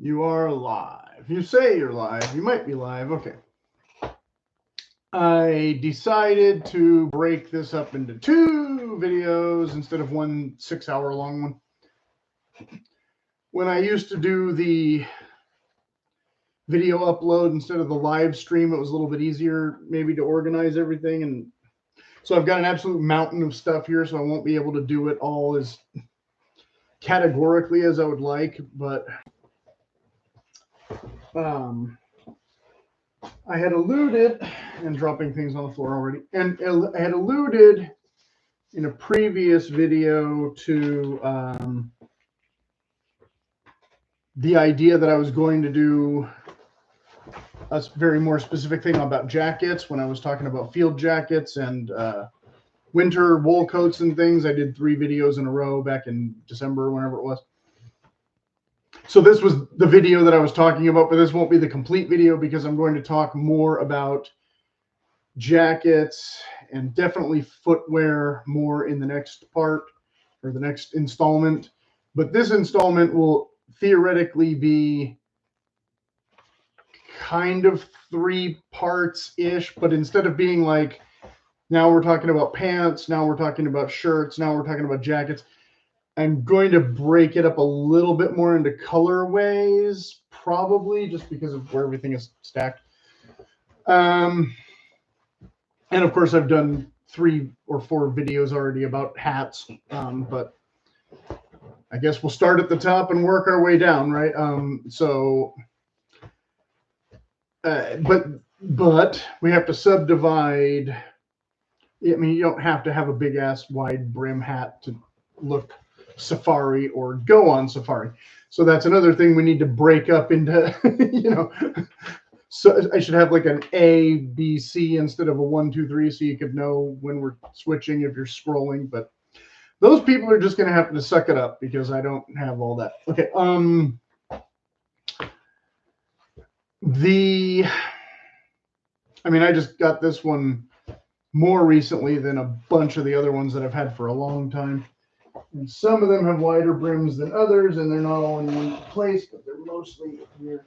You are live. You say you're live. You might be live. Okay. I decided to break this up into 2 videos instead of one 6-hour long one. When I used to do the video upload instead of the live stream, it was a little bit easier maybe to organize everything. And so I've got an absolute mountain of stuff here, so I won't be able to do it all as categorically as I would like, but I had alluded, and dropping things on the floor already, and I had alluded in a previous video to the idea that I was going to do a very more specific thing about jackets when I was talking about field jackets and winter wool coats and things. I did 3 videos in a row back in December or whenever it was. So this was the video that I was talking about, but this won't be the complete video because I'm going to talk more about jackets and definitely footwear more in the next part or the next installment. But this installment will theoretically be kind of 3 parts-ish, but instead of being like, now we're talking about pants, now we're talking about shirts, now we're talking about jackets, I'm going to break it up a little bit more into colorways, probably just because of where everything is stacked. And of course, I've done 3 or 4 videos already about hats, but I guess we'll start at the top and work our way down, right? But we have to subdivide. I mean, you don't have to have a big ass wide brim hat to look safari or go on safari. So that's another thing we need to break up into, you know. So I should have like an A, B, C instead of a 1, 2, 3, so you could know when we're switching if you're scrolling. But those people are just going to have to suck it up because I don't have all that. Okay. I mean, I just got this one more recently than a bunch of the other ones that I've had for a long time. And some of them have wider brims than others, and they're not all in one place, but they're mostly here.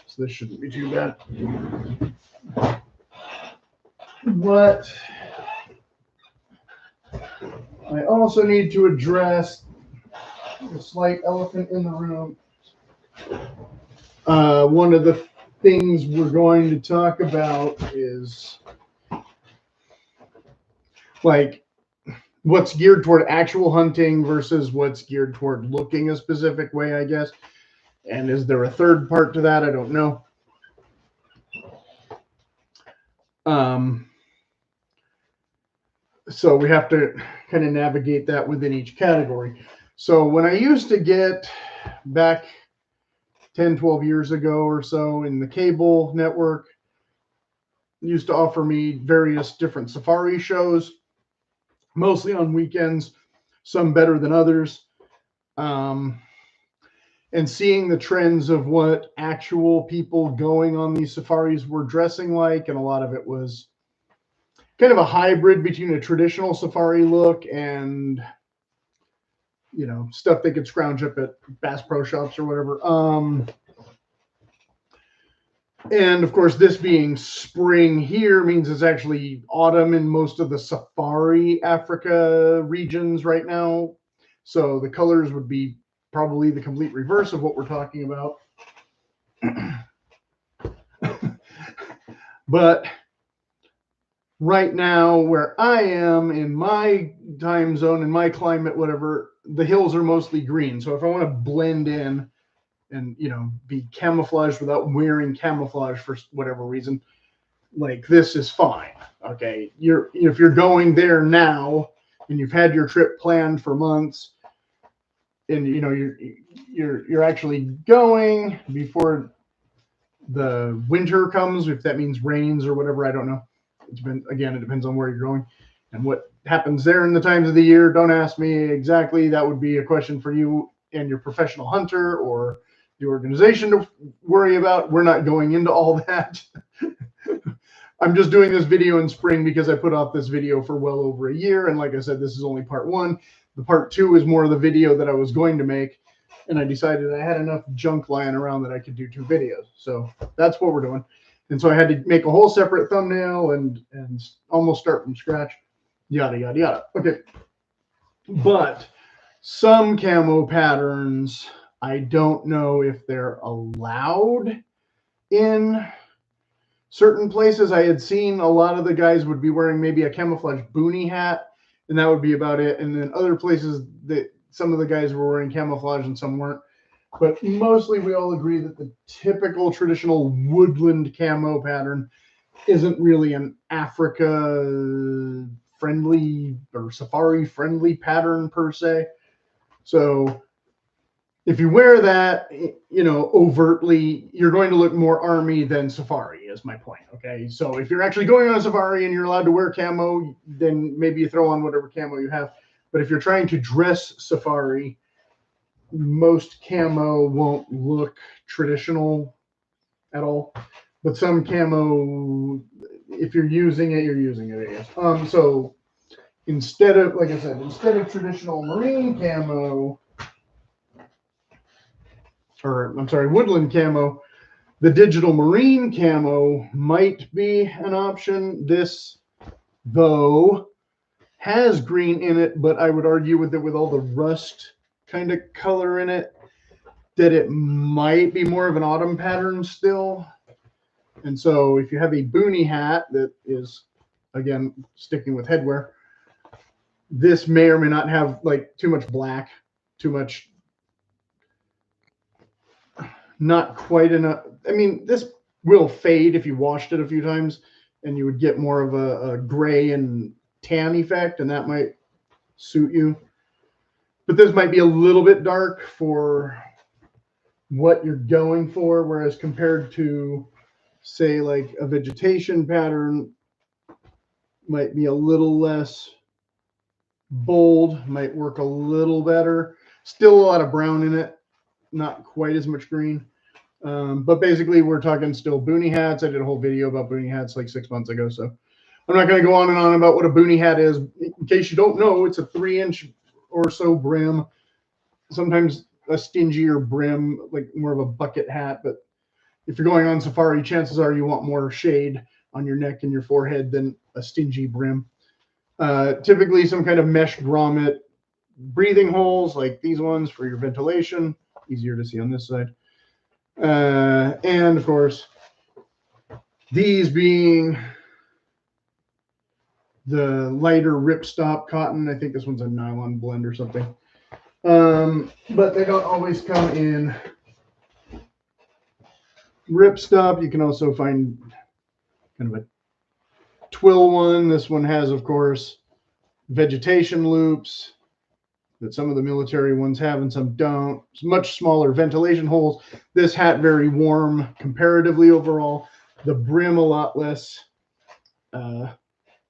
So this shouldn't be too bad. But I also need to address the slight elephant in the room. One of the things we're going to talk about is like what's geared toward actual hunting versus what's geared toward looking a specific way, I guess. And is there a third part to that? I don't know. So we have to kind of navigate that within each category. So when I used to get back 10, 12 years ago or so in the cable network, used to offer me various different safari shows, mostly on weekends, some better than others. And seeing the trends of what actual people going on these safaris were dressing like, and a lot of it was kind of a hybrid between a traditional safari look and, you know, stuff they could scrounge up at Bass Pro Shops or whatever. And of course, this being spring here means it's actually autumn in most of the safari Africa regions right now. So the colors would be probably the complete reverse of what we're talking about. But right now, where I am in my time zone, in my climate, whatever, the hills are mostly green. So if I want to blend in and, you know, be camouflaged without wearing camouflage for whatever reason, like this is fine. Okay, if you're going there now and you've had your trip planned for months, and you know you're actually going before the winter comes, if that means rains or whatever, I don't know. It depends on where you're going and what happens there in the times of the year. Don't ask me exactly. That would be a question for you and your professional hunter or the organization to worry about. We're not going into all that. I'm just doing this video in spring because I put off this video for well over a year. And like I said, this is only part 1. The part 2 is more of the video that I was going to make. and I decided I had enough junk lying around that I could do 2 videos. So that's what we're doing. And so I had to make a whole separate thumbnail and almost start from scratch. Yada, yada, yada. Okay. But some camo patterns, I don't know if they're allowed in certain places. I had seen a lot of the guys would be wearing maybe a camouflage boonie hat, and that would be about it. And then other places that some of the guys were wearing camouflage and some weren't. But mostly we all agree that the typical traditional woodland camo pattern isn't really an Africa friendly or safari friendly pattern per se. So if you wear that, you know, overtly, you're going to look more army than safari is my point. Okay. So if you're actually going on a safari and you're allowed to wear camo, then maybe you throw on whatever camo you have. But if you're trying to dress safari, most camo won't look traditional at all. But some camo, if you're using it, you're using it, I guess. So instead of, like I said, instead of traditional marine camo, or I'm sorry, woodland camo, the digital marine camo might be an option. This, though, has green in it, but I would argue with it, with all the rust kind of color in it, that it might be more of an autumn pattern still. And so if you have a boonie hat that is, again, sticking with headwear, this may or may not have like too much black, too much, not quite enough. I mean, this will fade if you washed it a few times, and you would get more of a gray and tan effect, and that might suit you. But this might be a little bit dark for what you're going for, whereas compared to, say, like a vegetation pattern, might be a little less bold, might work a little better. Still a lot of brown in it, not quite as much green. But basically, we're talking still boonie hats. I did a whole video about boonie hats like 6 months ago, so I'm not going to go on and on about what a boonie hat is. In case you don't know, it's a 3-inch or so brim, sometimes a stingier brim, like more of a bucket hat. But if you're going on safari, chances are you want more shade on your neck and your forehead than a stingy brim. Typically some kind of mesh grommet, breathing holes like these ones for your ventilation, easier to see on this side. And of course, these being the lighter ripstop cotton. I think this one's a nylon blend or something. But they don't always come in ripstop. You can also find kind of a twill one. This one has, of course, vegetation loops that some of the military ones have and some don't. It's much smaller ventilation holes. This hat very warm comparatively overall. The brim a lot less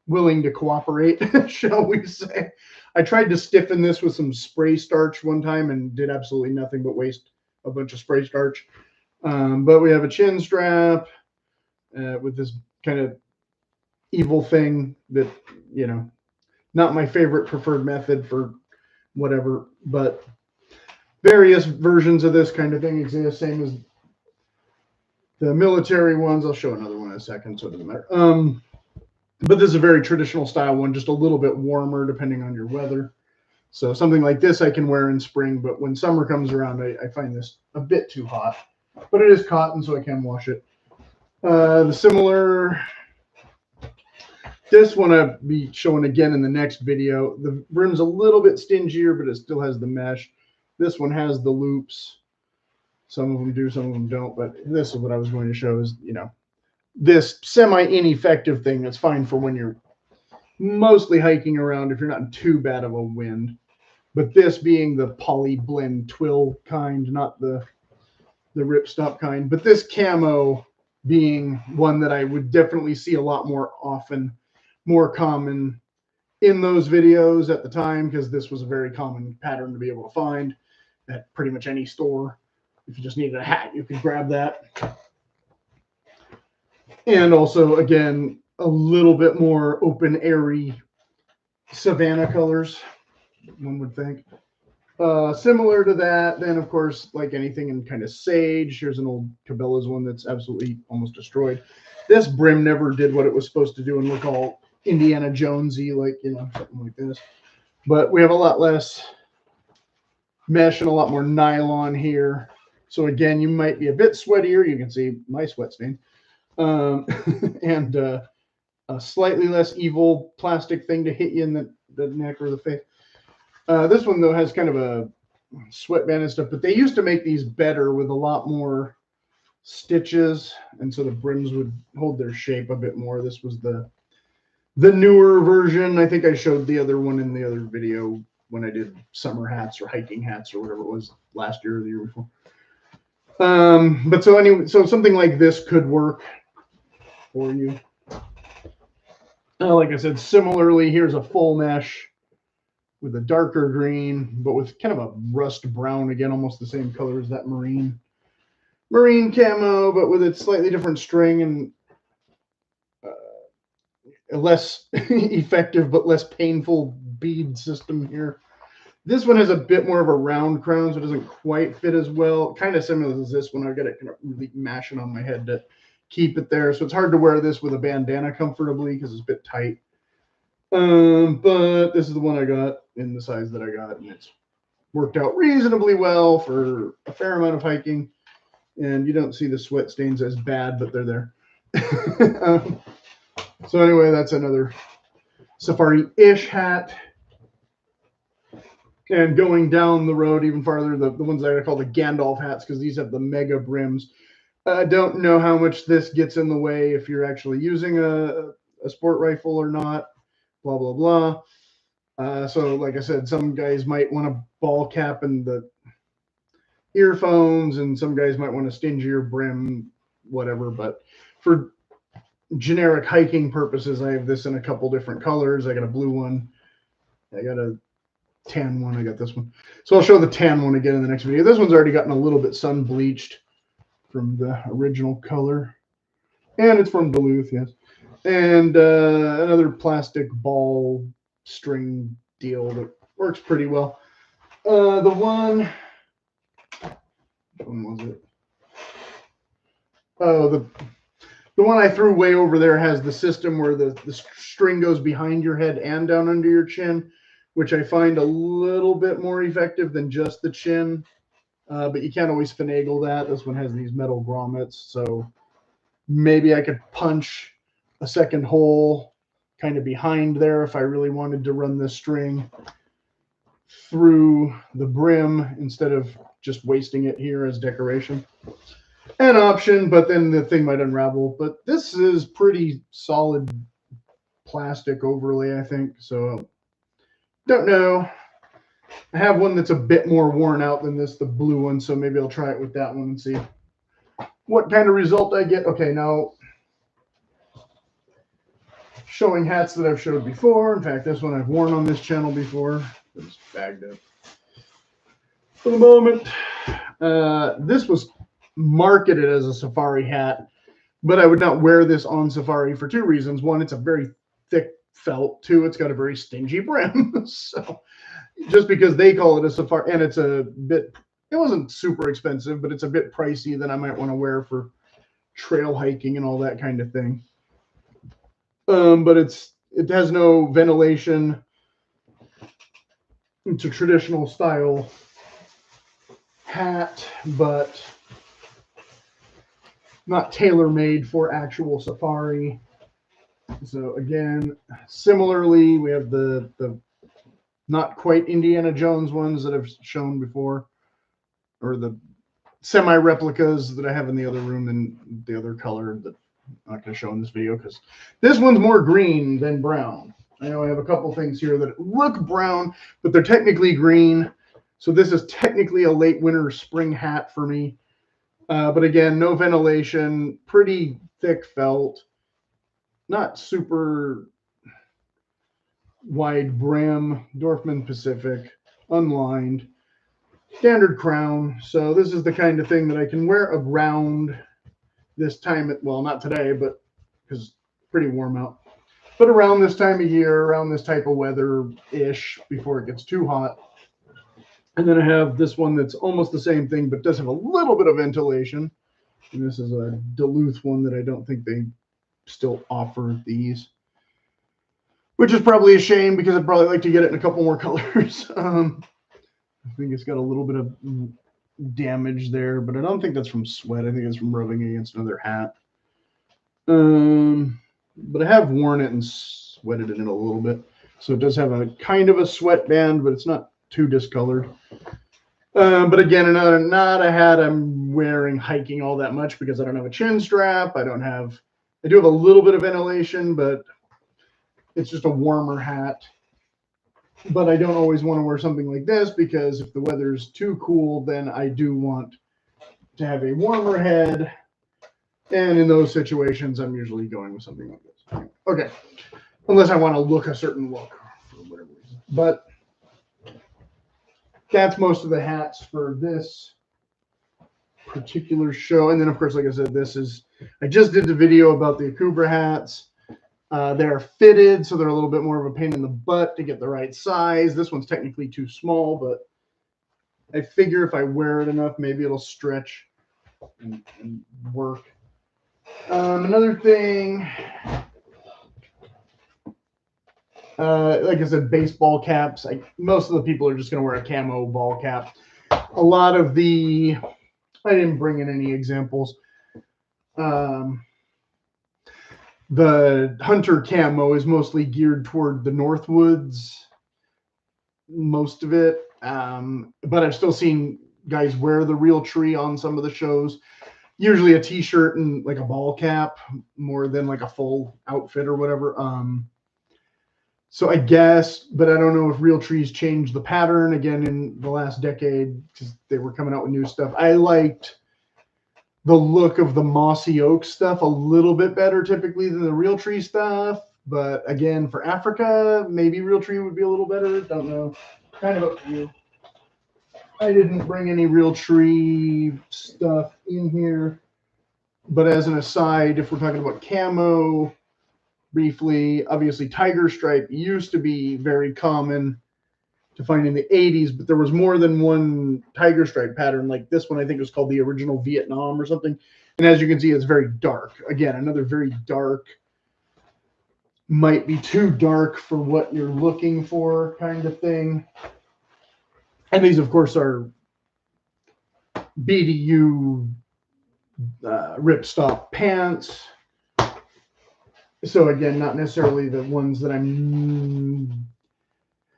willing to cooperate, shall we say. I tried to stiffen this with some spray starch one time and did absolutely nothing but waste a bunch of spray starch. But we have a chin strap with this kind of evil thing that, you know, not my favorite preferred method for whatever, but various versions of this kind of thing exist, same as the military ones. I'll show another one in a second, so it doesn't matter. But this is a very traditional style one, just a little bit warmer depending on your weather. So something like this I can wear in spring, but when summer comes around, I find this a bit too hot. But it is cotton, so I can wash it. The similar, this one I'll be showing again in the next video. The brim's a little bit stingier, but it still has the mesh. This one has the loops. Some of them do, some of them don't. But this is what I was going to show is, you know, this semi-ineffective thing that's fine for when you're mostly hiking around if you're not in too bad of a wind. But this being the poly blend twill kind, not the ripstop kind. But this camo being one that I would definitely see a lot more often, more common in those videos at the time, because this was a very common pattern to be able to find at pretty much any store. If you just needed a hat, you could grab that. And also, again, a little bit more open, airy savanna colors, one would think. Similar to that, then of course, like anything in kind of sage, here's an old Cabela's one that's absolutely almost destroyed. This brim never did what it was supposed to do and look all Indiana Jonesy, like, you know, something like this. But we have a lot less mesh and a lot more nylon here. So again, you might be a bit sweatier. You can see my sweat stain. And a slightly less evil plastic thing to hit you in the neck or the face. This one, though, has kind of a sweatband and stuff, but they used to make these better with a lot more stitches, and so the brims would hold their shape a bit more. This was the newer version. I think I showed the other one in the other video when I did summer hats or hiking hats or whatever it was last year or the year before. But so anyway, so something like this could work for you. Like I said, similarly, here's a full mesh with a darker green, but with kind of a rust brown, again, almost the same color as that marine camo, but with its slightly different string and a less effective but less painful bead system here. This one has a bit more of a round crown, so it doesn't quite fit as well. Kind of similar to this one. I've got it kind of really mashing on my head to keep it there. So it's hard to wear this with a bandana comfortably because it's a bit tight. But this is the one I got in the size that I got, and it's worked out reasonably well for a fair amount of hiking. And you don't see the sweat stains as bad, but they're there. So anyway, that's another safari-ish hat. And going down the road even farther, the ones that I call the Gandalf hats, because these have the mega brims. I don't know how much this gets in the way if you're actually using a sport rifle or not, blah, blah, blah. So like I said, some guys might want a ball cap and the earphones, and some guys might want a stingier brim, whatever. But for generic hiking purposes, I have this in a couple different colors. I got a blue one. I got a tan one. I got this one. So I'll show the tan one again in the next video. This one's already gotten a little bit sun bleached from the original color. And it's from Duluth, yes. And another plastic ball string deal that works pretty well. The one, which one was it? Oh, the one I threw way over there has the system where the string goes behind your head and down under your chin, which I find a little bit more effective than just the chin. But you can't always finagle that. This one has these metal grommets, so maybe I could punch a second hole kind of behind there if I really wanted to run this string through the brim instead of just wasting it here as decoration. An option, but then the thing might unravel. But this is pretty solid plastic overlay, I think. So don't know. I have one that's a bit more worn out than this, the blue one, so maybe I'll try it with that one and see what kind of result I get. Okay, now showing hats that I've showed before. In fact, this one I've worn on this channel before. It's bagged up for the moment. This was marketed as a safari hat, but I would not wear this on safari for two reasons. One, it's a very thick felt. Two, it's got a very stingy brim. So just because they call it a safari, and it's a bit, it wasn't super expensive, but it's a bit pricey than I might want to wear for trail hiking and all that kind of thing. But it has no ventilation. It's a traditional style hat, but not tailor-made for actual safari. So again, similarly, we have the not quite Indiana Jones ones that I've shown before, or the semi-replicas that I have in the other room in the other color that I'm not going to show in this video because this one's more green than brown. I know I have a couple things here that look brown, but they're technically green. So this is technically a late winter spring hat for me. But again, no ventilation, pretty thick felt, not super wide brim, Dorfman Pacific, unlined, standard crown. So this is the kind of thing that I can wear around this time, well, not today, but because it's pretty warm out, but around this time of year, around this type of weather-ish, before it gets too hot. And then I have this one that's almost the same thing, but does have a little bit of ventilation. And this is a Duluth one that I don't think they still offer these, which is probably a shame because I'd probably like to get it in a couple more colors. I think it's got a little bit of damage there, but I don't think that's from sweat. I think it's from rubbing against another hat. But I have worn it and sweated in it a little bit. So it does have a kind of a sweat band, but it's not too discolored. But again, not a hat I'm wearing hiking all that much because I don't have a chin strap. I do have a little bit of ventilation, but it's just a warmer hat. But I don't always want to wear something like this because if the weather's too cool, then I do want to have a warmer head. And in those situations, I'm usually going with something like this. Okay. Unless I want to look a certain look for whatever reason. But that's most of the hats for this particular show. And then, of course, like I said, I just did the video about the Akubra hats. They're fitted, so they're a little bit more of a pain in the butt to get the right size. This one's technically too small, but I figure if I wear it enough, maybe it'll stretch and work. Another thing, like I said, baseball caps. Most of the people are just going to wear a camo ball cap. A lot of I didn't bring in any examples. The hunter camo is mostly geared toward the Northwoods, most of it. But I've still seen guys wear the real tree on some of the shows. Usually a t-shirt and like a ball cap more than like a full outfit or whatever. So I guess, but I don't know if real trees changed the pattern again in the last decade because they were coming out with new stuff. I liked the look of the mossy oak stuff a little bit better typically than the real tree stuff. But again, for Africa, maybe real tree would be a little better. Don't know. Kind of up to you. I didn't bring any real tree stuff in here. But as an aside, if we're talking about camo, briefly, obviously tiger stripe used to be very common to find in the 80s, but there was more than one tiger stripe pattern. Like this one, I think it was called the original Vietnam or something. And as you can see, it's very dark. Again, another very dark, might be too dark for what you're looking for kind of thing. And these, of course, are BDU ripstop pants. So again, not necessarily the ones that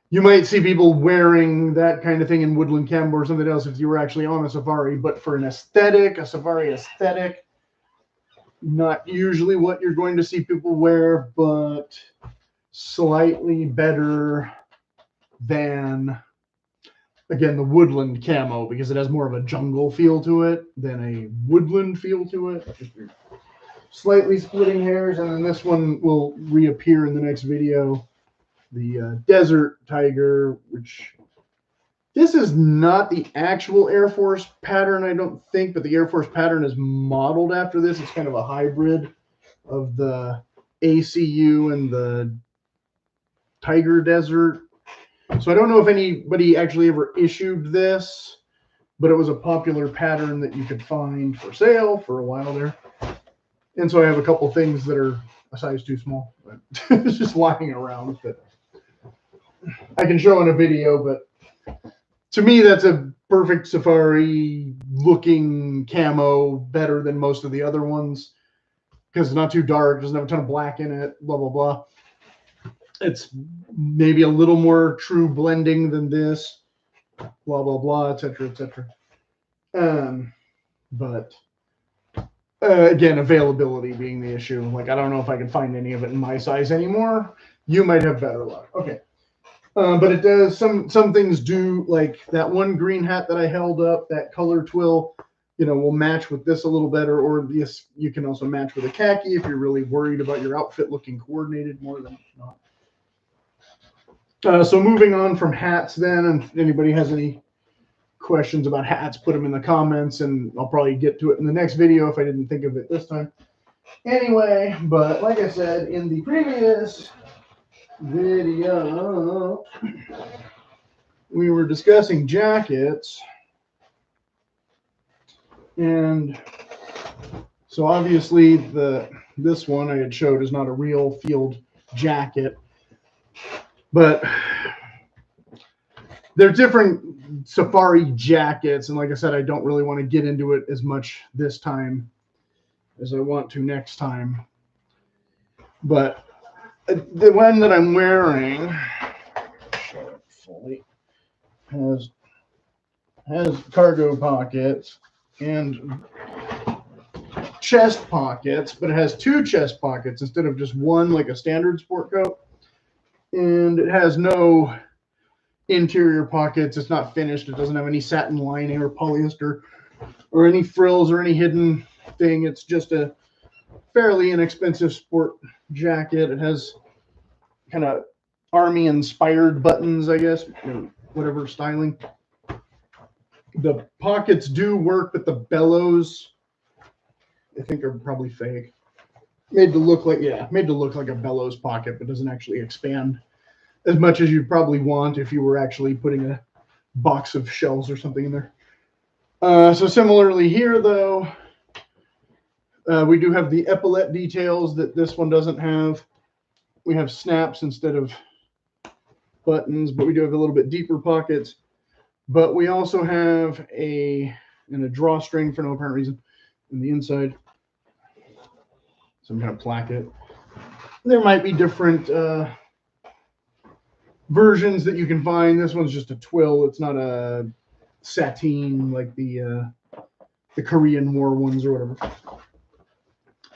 you might see people wearing that kind of thing in woodland camo or something else if you were actually on a safari, but for an aesthetic, a safari aesthetic, not usually what you're going to see people wear, but slightly better than, again, the woodland camo because it has more of a jungle feel to it than a woodland feel to it. Slightly splitting hairs, and then this one will reappear in the next video. The desert tiger, which this is not the actual Air Force pattern, I don't think, but the Air Force pattern is modeled after this. It's kind of a hybrid of the ACU and the tiger desert. So I don't know if anybody actually ever issued this, but it was a popular pattern that you could find for sale for a while there. And so I have a couple things that are a size too small, but it's just lying around that I can show in a video. But to me, that's a perfect safari looking camo, better than most of the other ones because it's not too dark, doesn't have a ton of black in it, blah, blah, blah. It's maybe a little more true blending than this, blah, blah, blah, etc., etc. But again, availability being the issue. Like, I don't know if I can find any of it in my size anymore. You might have better luck. Okay. But it does, some things do, like that one green hat that I held up, that color twill, will match with this a little better, or this, you can also match with a khaki if you're really worried about your outfit looking coordinated more than not. So moving on from hats then, and if anybody has any questions about hats, put them in the comments, and I'll probably get to it in the next video if I didn't think of it this time. Anyway, but like I said in the previous video, we were discussing jackets, and so obviously this one I had showed is not a real field jacket, but they're different safari jackets, and like I said, I don't really want to get into it as much this time as I want to next time. But the one that I'm wearing, show it fully, has cargo pockets and chest pockets, but it has two chest pockets instead of just one like a standard sport coat. And it has no interior pockets. It's not finished. It doesn't have any satin lining or polyester or any frills or any hidden thing. It's just a fairly inexpensive sport jacket. It has kind of army inspired buttons, I guess, or whatever styling. The pockets do work, but the bellows, I think, are probably fake. Made to look like a bellows pocket, but doesn't actually expand as much as you'd probably want if you were actually putting a box of shells or something in there. So similarly here, though, we do have the epaulette details that this one doesn't have. We have snaps instead of buttons, but we do have a little bit deeper pockets. But we also have a drawstring for no apparent reason in the inside. Some kind of placket. There might be different versions that you can find. This one's just a twill. It's not a sateen like the Korean War ones or whatever.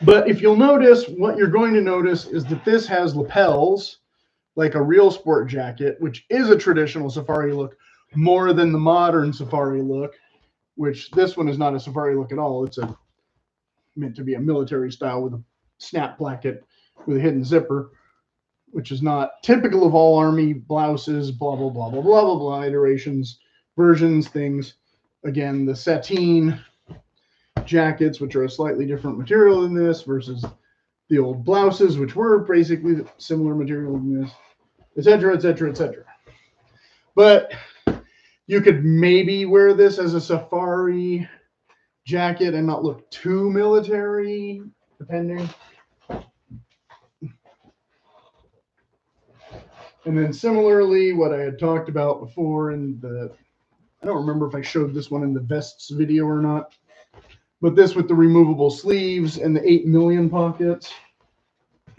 But if you'll notice, what you're going to notice is that this has lapels like a real sport jacket, which is a traditional safari look, more than the modern safari look, which this one is not a safari look at all. It's meant to be a military style with a snap placket with a hidden zipper, which is not typical of all army blouses, blah, blah, blah, blah, blah, blah, blah, iterations, versions, things. Again, the sateen jackets, which are a slightly different material than this, versus the old blouses, which were basically similar material than this, etc., etc., etc. But you could maybe wear this as a safari jacket and not look too military, depending. And then similarly, what I had talked about before in I don't remember if I showed this one in the vests video or not, but this with the removable sleeves and the 8 million pockets.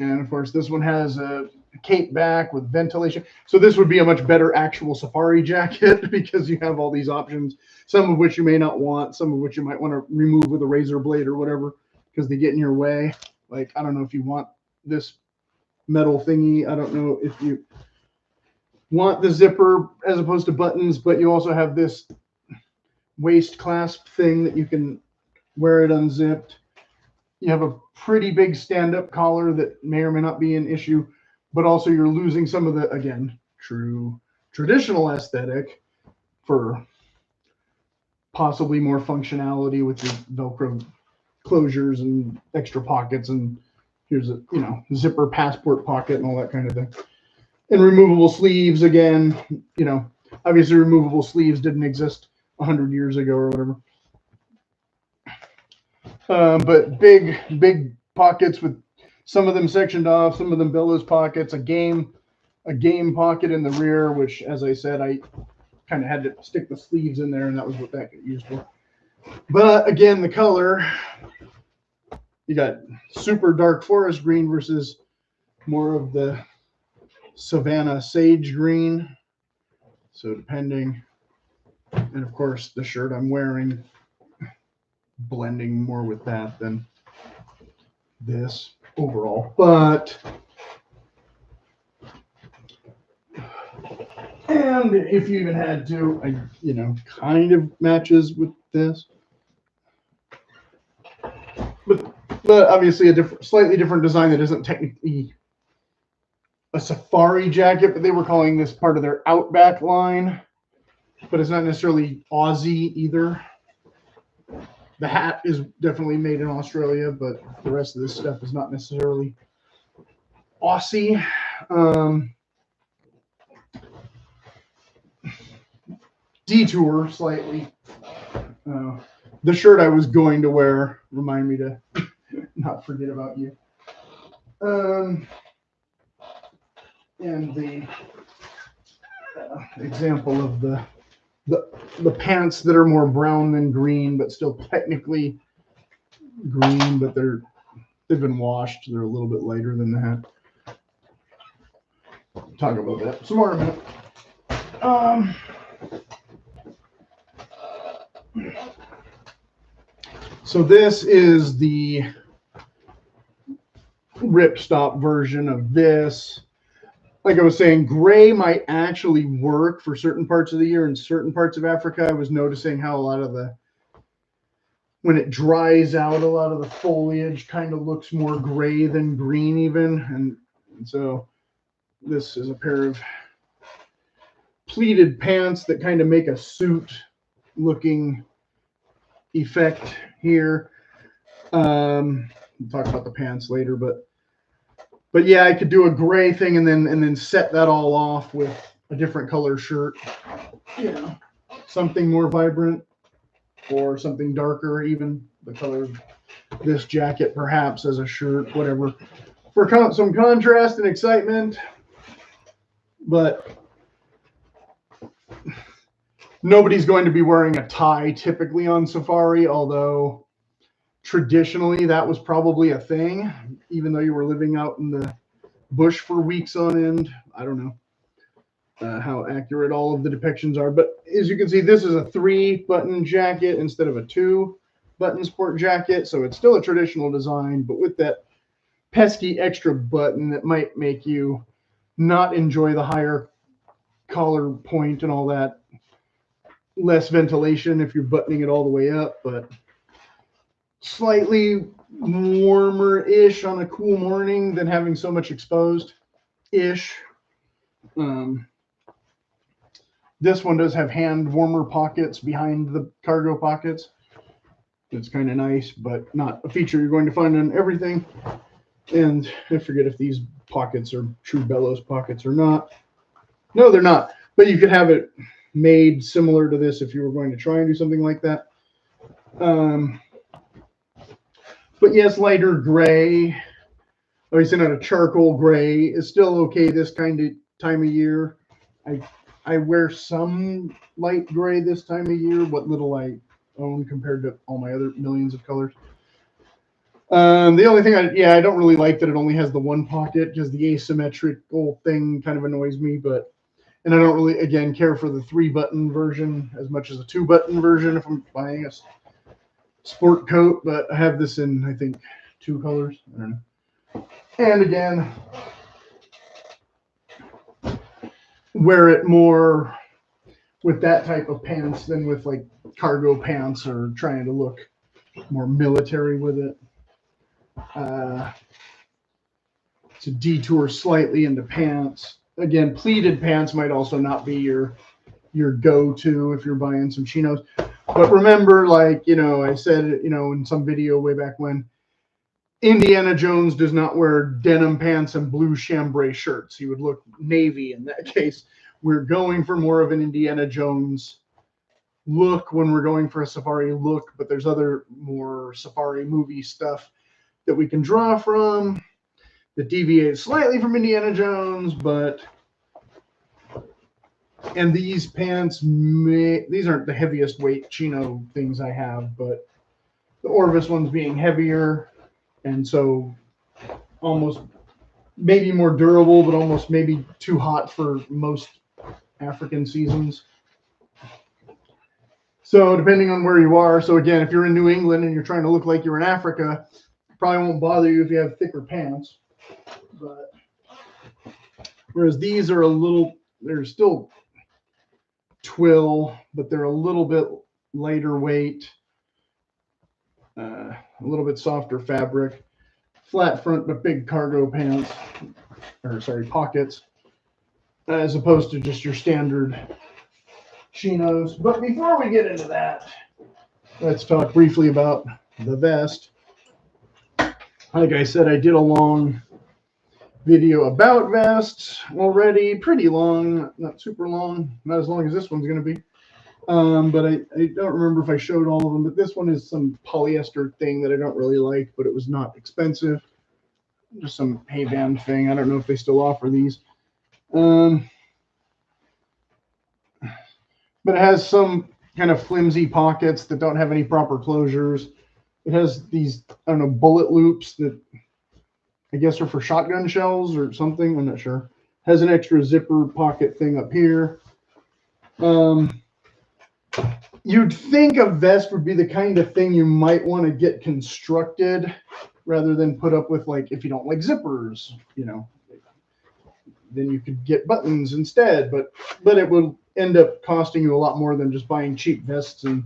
And of course, this one has a cape back with ventilation. So this would be a much better actual safari jacket because you have all these options, some of which you may not want, some of which you might want to remove with a razor blade or whatever because they get in your way. Like, I don't know if you want this metal thingy. I don't know if you want the zipper as opposed to buttons, but you also have this waist clasp thing that you can wear it unzipped. You have a pretty big stand-up collar that may or may not be an issue, but also you're losing some of the, again, true traditional aesthetic for possibly more functionality with your Velcro closures and extra pockets, and here's a zipper passport pocket and all that kind of thing. And removable sleeves, again, obviously removable sleeves didn't exist 100 years ago or whatever. But big pockets with some of them sectioned off, some of them bellows pockets, a game pocket in the rear, which, as I said, I kind of had to stick the sleeves in there, and that was what that got used for. But again, the color, you got super dark forest green versus more of the Savannah sage green. So depending, and of course the shirt I'm wearing blending more with that than this overall, but and if you even had to, kind of matches with this, but obviously a slightly different design that isn't technically a safari jacket, but they were calling this part of their Outback line, but it's not necessarily Aussie either. The hat is definitely made in Australia, but the rest of this stuff is not necessarily Aussie. detour slightly. The shirt I was going to wear, remind me to not forget about you. And the example of the pants that are more brown than green, but still technically green, but they've been washed. They're a little bit lighter than that. Talk about that some more in a minute. So this is the ripstop version of this. Like I was saying, gray might actually work for certain parts of the year. In certain parts of Africa, I was noticing how a lot of when it dries out, a lot of the foliage kind of looks more gray than green even. And so this is a pair of pleated pants that kind of make a suit looking effect here. We'll talk about the pants later, but yeah, I could do a gray thing and then set that all off with a different color shirt. You know, something more vibrant or something darker, even the color of this jacket perhaps as a shirt, whatever, for some contrast and excitement. But nobody's going to be wearing a tie typically on safari, although traditionally that was probably a thing, even though you were living out in the bush for weeks on end. I don't know how accurate all of the depictions are, but as you can see, this is a 3-button jacket instead of a 2-button sport jacket, so it's still a traditional design, but with that pesky extra button that might make you not enjoy the higher collar point and all that. Less ventilation if you're buttoning it all the way up, but slightly warmer-ish on a cool morning than having so much exposed-ish. This one does have hand warmer pockets behind the cargo pockets. It's kind of nice, but not a feature you're going to find on everything. And I forget if these pockets are true bellows pockets or not. No, they're not. But you could have it made similar to this if you were going to try and do something like that. But yes, lighter gray, or you send out a charcoal gray, is still okay this kind of time of year. I wear some light gray this time of year, what little I own compared to all my other millions of colors. The only thing I don't really like that it only has the one pocket, because the asymmetrical thing kind of annoys me, and I don't really, again, care for the 3-button version as much as a 2-button version if I'm buying a sport coat, but I have this in, I think, 2 colors. I don't know. And again, wear it more with that type of pants than with like cargo pants or trying to look more military with it. To detour slightly into pants. Again, pleated pants might also not be your go-to if you're buying some chinos. But remember, like, I said, in some video way back when, Indiana Jones does not wear denim pants and blue chambray shirts. He would look navy in that case. We're going for more of an Indiana Jones look when we're going for a safari look, but there's other more safari movie stuff that we can draw from that deviates slightly from Indiana Jones, and these pants, these aren't the heaviest weight chino things I have, but the Orvis ones being heavier, and so almost maybe more durable, but almost maybe too hot for most African seasons. So depending on where you are, so again, if you're in New England and you're trying to look like you're in Africa, it probably won't bother you if you have thicker pants. But whereas these are they're still twill, but they're a little bit lighter weight, a little bit softer fabric, flat front but big cargo pants, pockets, as opposed to just your standard chinos. But before we get into that, let's talk briefly about the vest. Like I said, I did a long video about vests already, pretty long, not super long, not as long as this one's going to be. But I don't remember if I showed all of them. But this one is some polyester thing that I don't really like, but it was not expensive. Just some hay band thing. I don't know if they still offer these. But it has some kind of flimsy pockets that don't have any proper closures. It has these, I don't know, bullet loops that I guess are for shotgun shells or something. I'm not sure. Has an extra zipper pocket thing up here. You'd think a vest would be the kind of thing you might want to get constructed rather than put up with, like, if you don't like zippers, you know, then you could get buttons instead. But it would end up costing you a lot more than just buying cheap vests and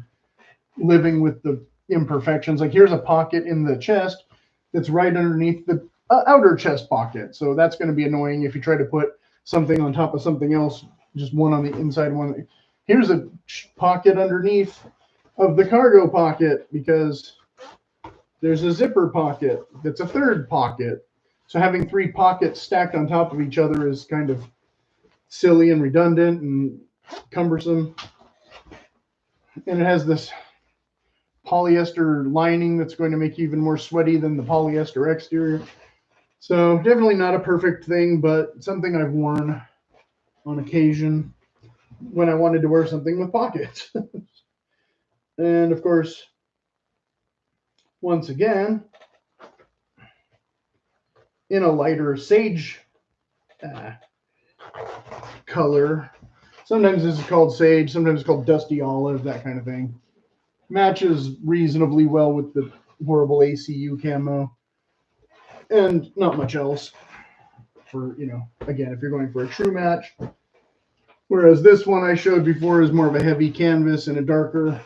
living with the imperfections. Like, here's a pocket in the chest that's right underneath the outer chest pocket. So that's going to be annoying if you try to put something on top of something else, just one on the inside, one. Here's a pocket underneath of the cargo pocket because there's a zipper pocket that's a third pocket. So having three pockets stacked on top of each other is kind of silly and redundant and cumbersome. And it has this polyester lining that's going to make you even more sweaty than the polyester exterior. So definitely not a perfect thing, but something I've worn on occasion when I wanted to wear something with pockets. And of course, once again, in a lighter sage color. Sometimes this is called sage, sometimes it's called dusty olive, that kind of thing. Matches reasonably well with the horrible ACU camo. And not much else for, you know, again, if you're going for a true match. Whereas this one I showed before is more of a heavy canvas and a darker,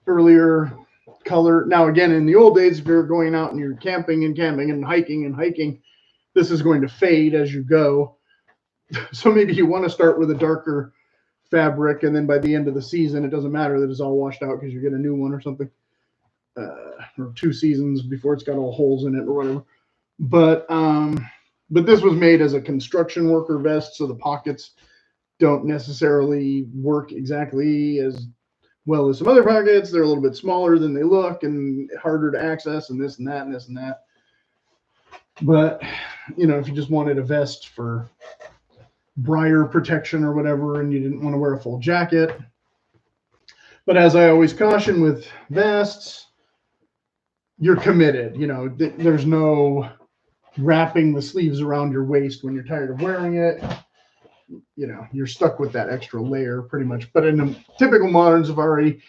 earlier color. Now, again, in the old days, if you're going out and you're camping and hiking, this is going to fade as you go. So maybe you want to start with a darker fabric, and then by the end of the season, it doesn't matter that it's all washed out because you get a new one or something, or 2 seasons before it's got all holes in it or whatever. But this was made as a construction worker vest, so the pockets don't necessarily work exactly as well as some other pockets. They're a little bit smaller than they look and harder to access, and this and that and this and that. But, you know, if you just wanted a vest for briar protection or whatever, and you didn't want to wear a full jacket. But as I always caution with vests, you're committed. You know, there's no wrapping the sleeves around your waist when you're tired of wearing it. You know, you're stuck with that extra layer pretty much. But in a typical modern safari,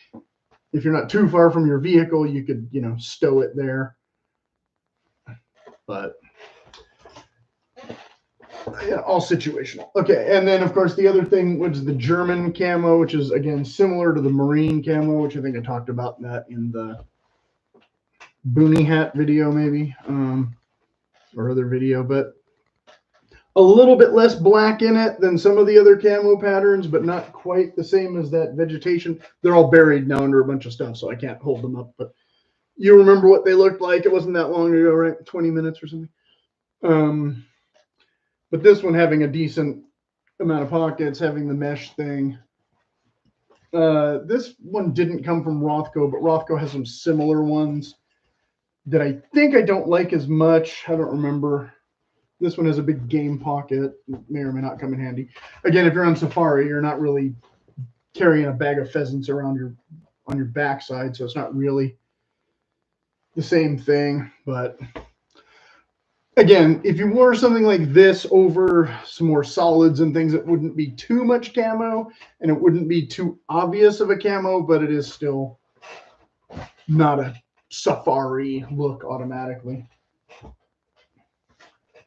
if you're not too far from your vehicle, you could, you know, stow it there. But yeah, all situational. Okay, and then of course the other thing was the German camo, which is again similar to the marine camo, which I think I talked about that in the boonie hat video maybe, or other video, but a little bit less black in it than some of the other camo patterns, but not quite the same as that vegetation. They're all buried now under a bunch of stuff, so I can't hold them up, but you remember what they looked like. It wasn't that long ago, right? 20 minutes or something. But this one having a decent amount of pockets, having the mesh thing. This one didn't come from Rothko, but Rothko has some similar ones that I think I don't like as much. I don't remember. This one has a big game pocket. May or may not come in handy. Again, if you're on safari, you're not really carrying a bag of pheasants around on your backside, so it's not really the same thing. But again, if you wore something like this over some more solids and things, it wouldn't be too much camo and it wouldn't be too obvious of a camo, but it is still not a safari look automatically.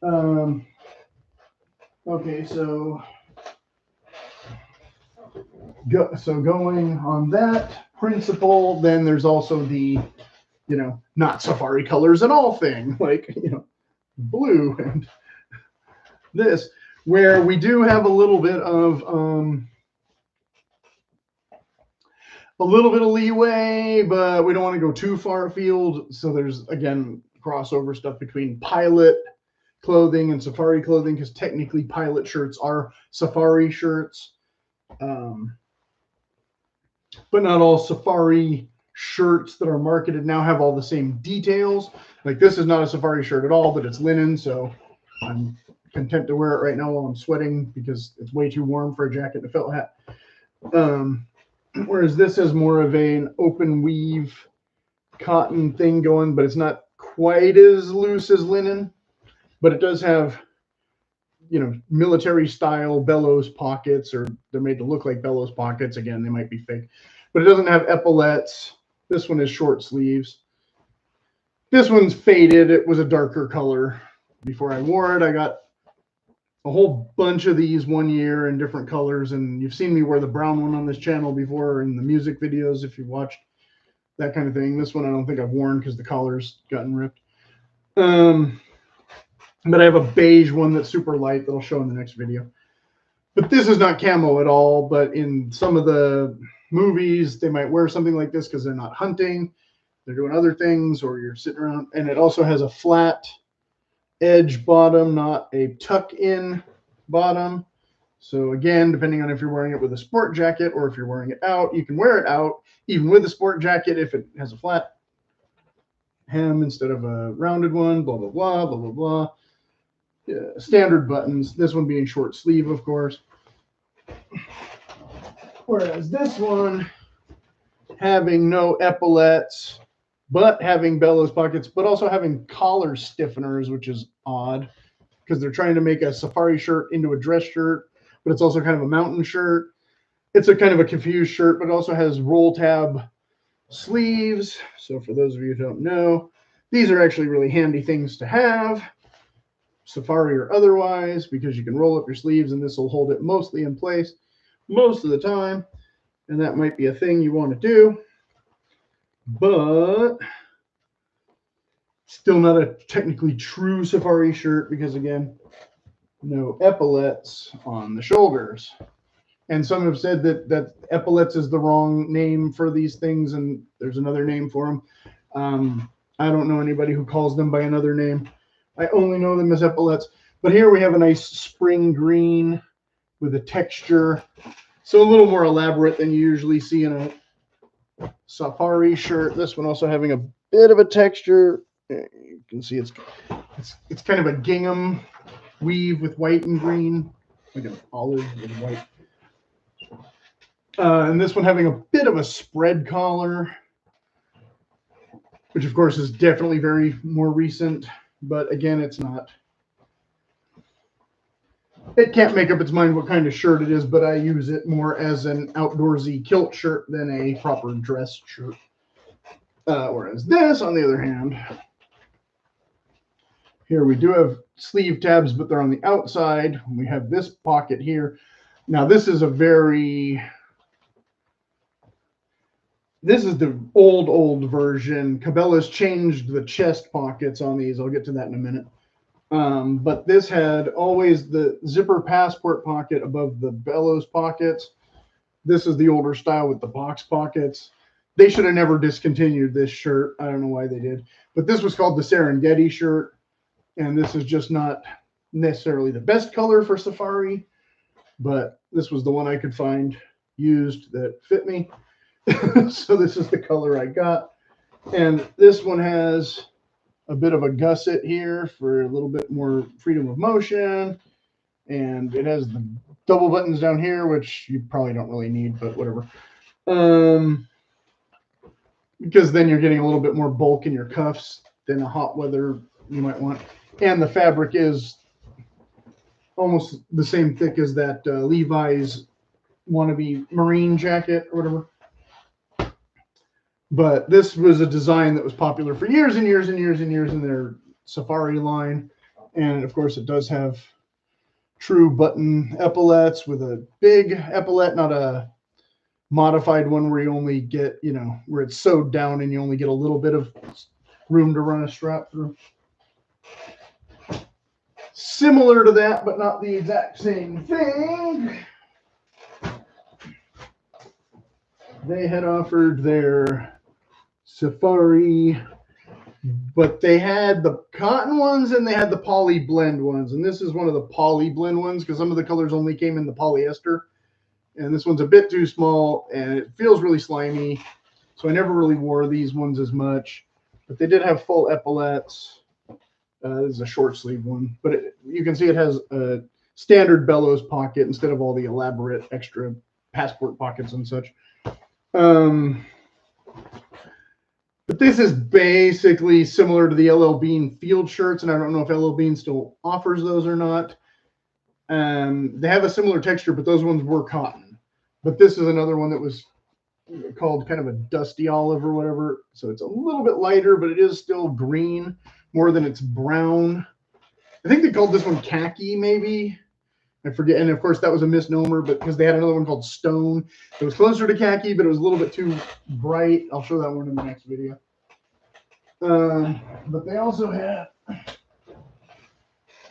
Okay, so going on that principle, then there's also the, you know, not safari colors at all thing, like, you know, blue and this, where we do have a little bit of leeway, but we don't want to go too far afield. So there's, again, crossover stuff between pilot clothing and safari clothing, because technically pilot shirts are safari shirts. but not all safari shirts that are marketed now have all the same details. Like this is not a safari shirt at all, but it's linen, so I'm content to wear it right now while I'm sweating because it's way too warm for a jacket and a felt hat. Whereas this is more of an open weave cotton thing going, but it's not quite as loose as linen, but it does have, you know, military style bellows pockets, or they're made to look like bellows pockets. Again, they might be fake, but it doesn't have epaulettes. This one is short sleeves. This one's faded. It was a darker color before I wore it. I got a whole bunch of these one year in different colors, and you've seen me wear the brown one on this channel before in the music videos if you've watched that kind of thing. This one I don't think I've worn because the collar's gotten ripped. But I have a beige one that's super light that I'll show in the next video. But this is not camo at all, but in some of the movies, they might wear something like this because they're not hunting. They're doing other things, or you're sitting around. And it also has a flat edge bottom, not a tuck-in bottom. So again, depending on if you're wearing it with a sport jacket or if you're wearing it out, you can wear it out even with a sport jacket if it has a flat hem instead of a rounded one, blah, blah, blah, blah, blah, blah. Yeah, standard buttons, this one being short sleeve, of course. Whereas this one having no epaulettes, but having bellows pockets, but also having collar stiffeners, which is odd because they're trying to make a safari shirt into a dress shirt, but it's also kind of a mountain shirt. It's a kind of a confused shirt, but it also has roll tab sleeves. So for those of you who don't know, these are actually really handy things to have, safari or otherwise, because you can roll up your sleeves and this will hold it mostly in place most of the time. And that might be a thing you want to do, but still not a technically true safari shirt because, again, no epaulettes on the shoulders. And some have said that epaulettes is the wrong name for these things, and there's another name for them. I don't know anybody who calls them by another name. I only know them as epaulettes. But here we have a nice spring green with a texture. So a little more elaborate than you usually see in a safari shirt. This one also having a bit of a texture. You can see it's kind of a gingham weave with white and green, like an olive with white. And this one having a bit of a spread collar, which of course is definitely very more recent, but again, it's not. It can't make up its mind what kind of shirt it is, but I use it more as an outdoorsy kilt shirt than a proper dress shirt. Whereas this, on the other hand, here we do have sleeve tabs, but they're on the outside. We have this pocket here. Now this is this is the old version. Cabela's changed the chest pockets on these. I'll get to that in a minute. But this had always the zipper passport pocket above the bellows pockets. This is the older style with the box pockets. They should have never discontinued this shirt. I don't know why they did. But this was called the Serengeti shirt. And this is just not necessarily the best color for safari. But this was the one I could find used that fit me. So this is the color I got. And this one has a bit of a gusset here for a little bit more freedom of motion. And it has the double buttons down here, which you probably don't really need, but whatever. Because then you're getting a little bit more bulk in your cuffs than a hot weather you might want. And the fabric is almost the same thick as that Levi's wannabe marine jacket or whatever. But this was a design that was popular for years and years and years and years in their safari line. And of course, it does have true button epaulettes with a big epaulette, not a modified one where you only get, you know, where it's sewed down and you only get a little bit of room to run a strap through. Similar to that, but not the exact same thing. They had offered their safari, but they had the cotton ones and they had the poly blend ones. And this is one of the poly blend ones because some of the colors only came in the polyester. And this one's a bit too small, and it feels really slimy. So I never really wore these ones as much. But they did have full epaulettes. This is a short sleeve one. But you can see it has a standard bellows pocket instead of all the elaborate extra passport pockets and such. But this is basically similar to the LL Bean field shirts, and I don't know if LL Bean still offers those or not. They have a similar texture, but those ones were cotton. But this is another one that was called kind of a dusty olive or whatever. So it's a little bit lighter, but it is still green more than it's brown. I think they called this one khaki, maybe. I forget. And of course, that was a misnomer, but because they had another one called stone. It was closer to khaki, but it was a little bit too bright. I'll show that one in the next video. But they also had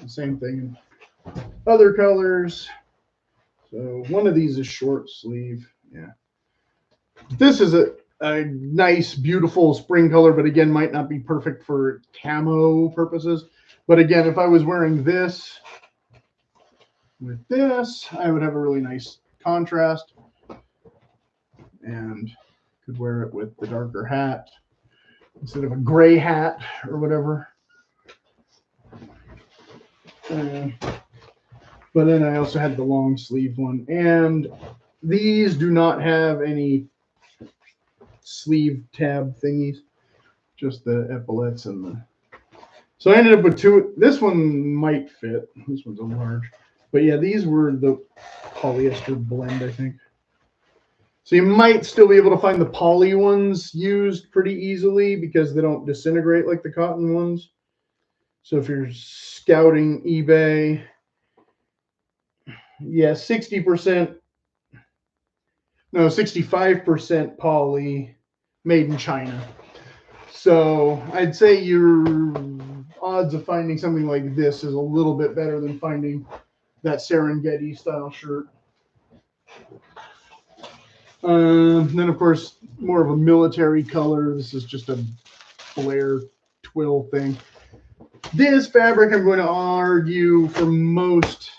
the same thing in other colors. So one of these is short sleeve. Yeah. This is a nice, beautiful spring color, but again, might not be perfect for camo purposes. But again, if I was wearing this with this, I would have a really nice contrast and could wear it with the darker hat instead of a gray hat or whatever. But then I also had the long sleeve one, and these do not have any sleeve tab thingies, just the epaulettes and the. So I ended up with two. This one might fit. This one's a large. But yeah, these were the polyester blend, I think. So you might still be able to find the poly ones used pretty easily because they don't disintegrate like the cotton ones. So if you're scouting eBay, yeah, 60%, no, 65% poly made in China. So I'd say your odds of finding something like this is a little bit better than finding that Serengeti style shirt. Then of course, more of a military color. This is just a flare twill thing. This fabric, I'm going to argue, for most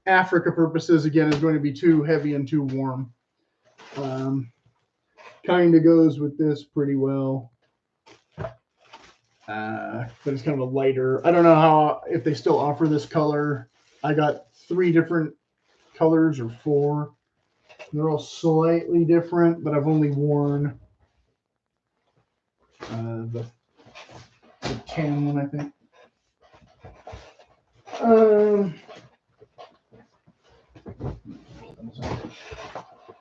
Africa purposes, again, is going to be too heavy and too warm. Kind of goes with this pretty well. But it's kind of a lighter. I don't know if they still offer this color. I got 3 different colors or 4. They're all slightly different, but I've only worn the tan one, I think.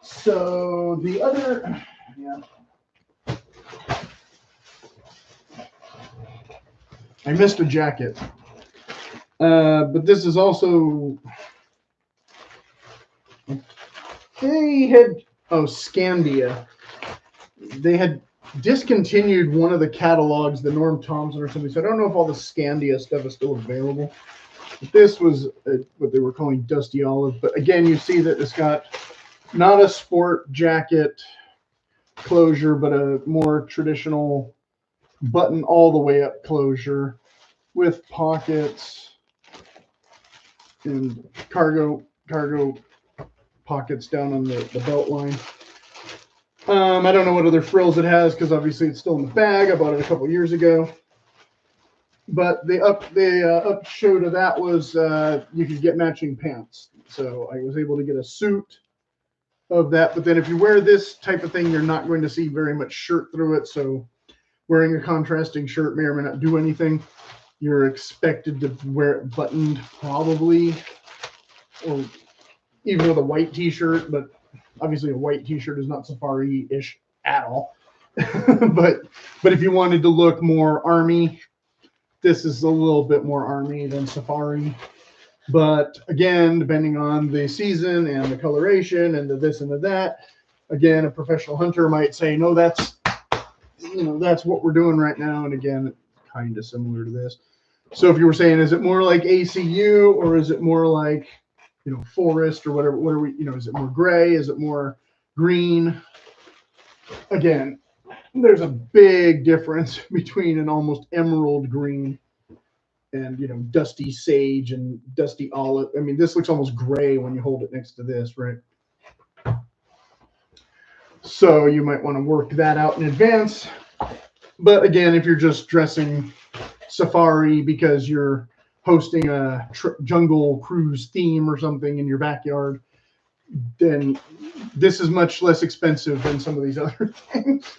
So the other, yeah. I missed a jacket. But this is also, they had, Scandia. They had discontinued one of the catalogs, the Norm Thompson or something. So I don't know if all the Scandia stuff is still available. But this was what they were calling Dusty Olive. But again, you see that it's got not a sport jacket closure, but a more traditional button all the way up closure with pockets and cargo pockets down on the belt line. I don't know what other frills it has because obviously it's still in the bag. I bought it a couple years ago. But the upshot of that was you could get matching pants. So I was able to get a suit of that. But then if you wear this type of thing, you're not going to see very much shirt through it. So wearing a contrasting shirt may or may not do anything. You're expected to wear it buttoned probably, or even with a white t-shirt, but obviously a white t-shirt is not safari-ish at all. but if you wanted to look more army, this is a little bit more army than safari. But again, depending on the season and the coloration and the this and the that, again, a professional hunter might say, no, that's what we're doing right now. And again, kind of similar to this. So if you were saying, is it more like ACU or is it more like, forest or whatever? What are we, is it more gray? Is it more green? Again, there's a big difference between an almost emerald green and, dusty sage and dusty olive. I mean, this looks almost gray when you hold it next to this, right? So you might want to work that out in advance. But again, if you're just dressing safari because you're hosting a jungle cruise theme or something in your backyard, then this is much less expensive than some of these other things.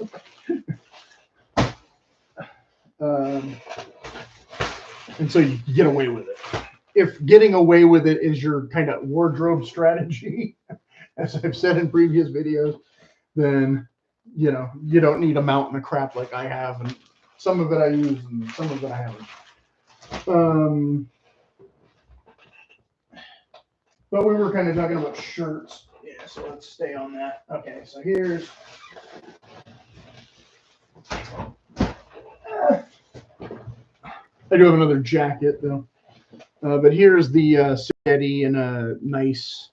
And so you get away with it. If getting away with it is your kind of wardrobe strategy, as I've said in previous videos, then you know you don't need a mountain of crap like I have, and some of it I use and some of it I haven't. But we were kind of talking about shirts. Yeah, so let's stay on that. Okay, so here's I do have another jacket though. But here's the spaghetti in a nice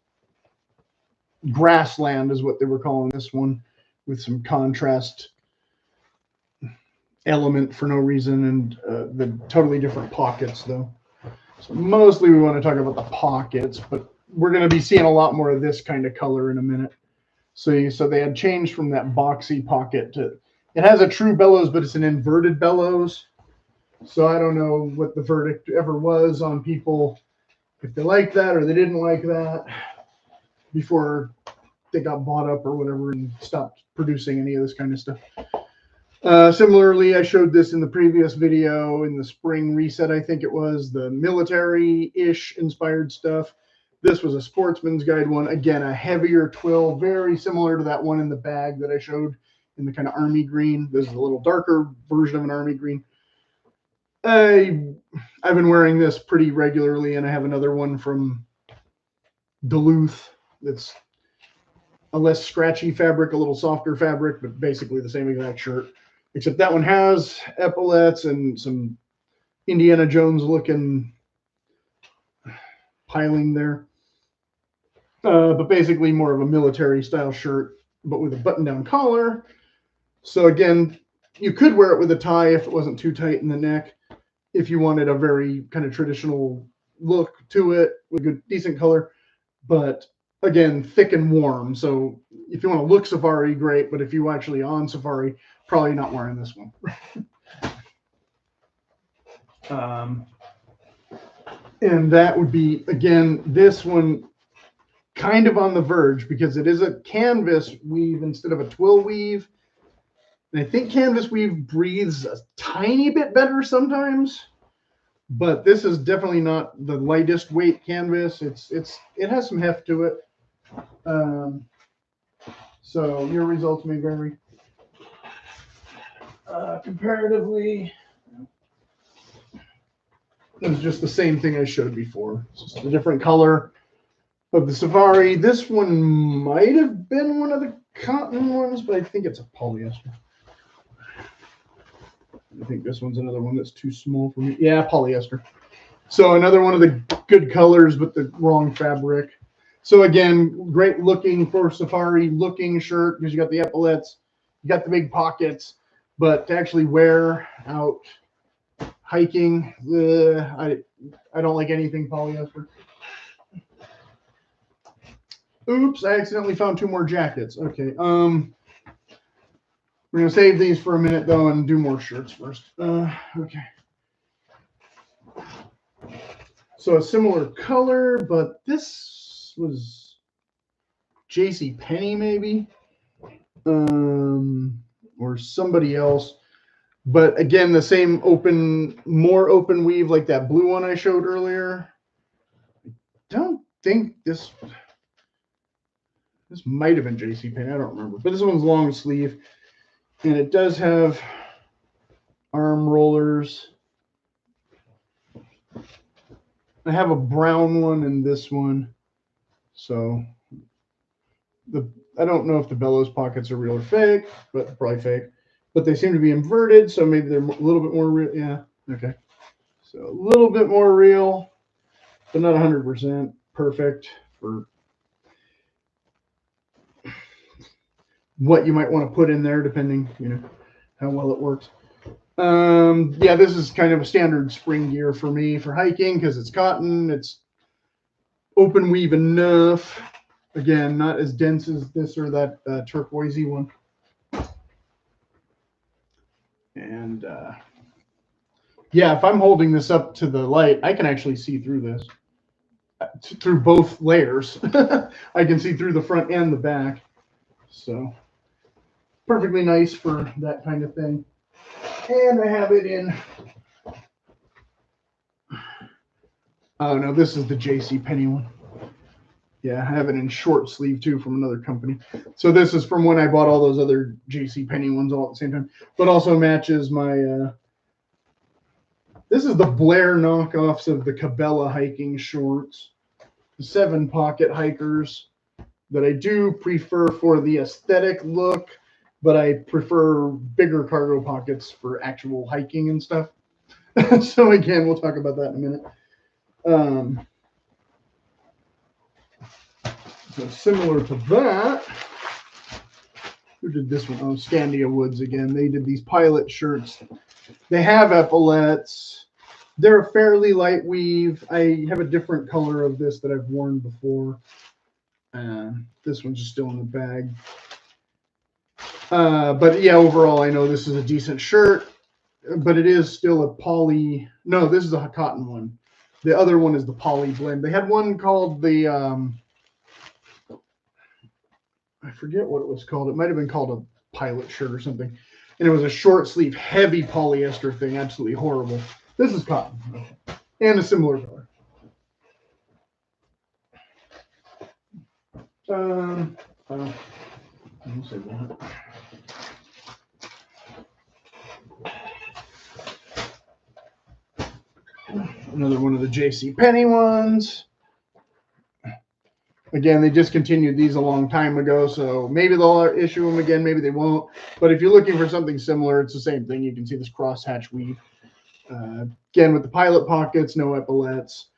grassland is what they were calling this one, with some contrast element for no reason, and the totally different pockets though. So mostly we want to talk about the pockets, but we're going to be seeing a lot more of this kind of color in a minute. So they had changed from that boxy pocket to, it has a true bellows, but it's an inverted bellows. So I don't know what the verdict ever was on people, if they liked that or they didn't like that before they got bought up or whatever and stopped producing any of this kind of stuff. Similarly, I showed this in the previous video in the spring reset, I think it was, the military-ish inspired stuff. This was a Sportsman's Guide one. Again, a heavier twill, very similar to that one in the bag that I showed in the kind of army green. This is a little darker version of an army green. I've been wearing this pretty regularly, and I have another one from Duluth that's a less scratchy fabric, a little softer fabric, but basically the same exact shirt. Except that one has epaulettes and some Indiana Jones looking piling there. But basically more of a military style shirt, but with a button down collar. So again, you could wear it with a tie if it wasn't too tight in the neck, if you wanted a very kind of traditional look to it with good, decent color. But again, thick and warm. So if you want to look safari, great. But if you actually on safari, probably not wearing this one. And that would be, again, this one kind of on the verge because it is a canvas weave instead of a twill weave. And I think canvas weave breathes a tiny bit better sometimes, but this is definitely not the lightest weight canvas. It has some heft to it. So your results may vary. Comparatively, it was just the same thing I showed before. It's just a different color of the safari. This one might have been one of the cotton ones, but I think it's a polyester. I think this one's another one that's too small for me. Yeah, polyester. So another one of the good colors, but the wrong fabric. So again, great looking for safari looking shirt because you got the epaulettes, you got the big pockets, but to actually wear out hiking, I don't like anything polyester. Oops, I accidentally found 2 more jackets. Okay. We're going to save these for a minute, though, and do more shirts first. Okay. So a similar color, but this was JCPenney, maybe, or somebody else. But again, the same open, more open weave like that blue one I showed earlier. I don't think this might have been JCPenney. I don't remember. But this one's long sleeve. And it does have arm rollers. I have a brown one and this one. So I don't know if the bellows pockets are real or fake, but probably fake. But they seem to be inverted, so maybe they're a little bit more real. Yeah, okay. So a little bit more real, but not 100% perfect for what you might want to put in there, depending, how well it works. Yeah, this is kind of a standard spring gear for me for hiking because it's cotton, it's open weave enough, Again, not as dense as this or that turquoisey one. And yeah, if I'm holding this up to the light, I can actually see through this, through both layers. I can see through the front and the back. So perfectly nice for that kind of thing. And I have it in, oh no, this is the JCPenney one. Yeah, I have it in short sleeve too from another company. So this is from when I bought all those other JCPenney ones all at the same time, but also matches my, this is the Blair knockoffs of the Cabela hiking shorts, the 7-pocket hikers that I do prefer for the aesthetic look, but I prefer bigger cargo pockets for actual hiking and stuff. So again, we'll talk about that in a minute. So similar to that, who did this one? Oh, Scandia Woods again. They did these pilot shirts. They have epaulettes. They're a fairly light weave. I have a different color of this that I've worn before. This one's just still in the bag. But yeah, overall, I know this is a decent shirt, but it is still a poly. No, this is a cotton one. The other one is the poly blend. They had one called the, I forget what it was called. It might have been called a pilot shirt or something. And it was a short sleeve, heavy polyester thing. Absolutely horrible. This is cotton. And a similar color. I'll say that. Another one of the JCPenney ones. Again, they discontinued these a long time ago, so maybe they'll issue them again, maybe they won't. But if you're looking for something similar, it's the same thing. You can see this crosshatch weave. Again, with the pilot pockets, no epaulettes.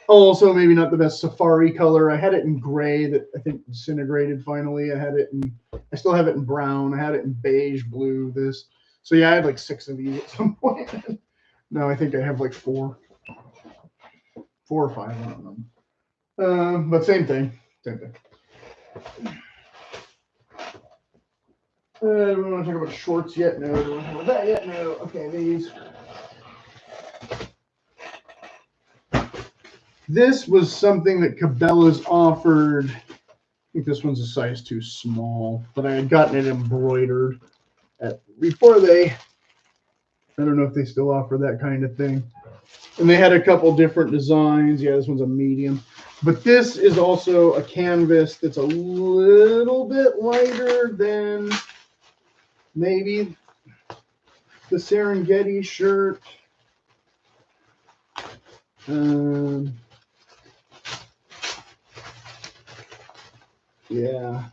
Also, maybe not the best safari color. I had it in gray that I think disintegrated finally. I still have it in brown. I had it in beige, blue, this. So yeah, I had like 6 of these at some point. No, I think I have like 4 or 5, I don't know. But same thing. Do we want to talk about shorts yet? No. Do we want to talk about that yet? No. Okay, these. This was something that Cabela's offered. I think this one's a size too small, but I had gotten it embroidered before they. I don't know if they still offer that kind of thing. And they had a couple different designs. Yeah, this one's a medium. But this is also a canvas that's a little bit lighter than maybe the Serengeti shirt. Yeah.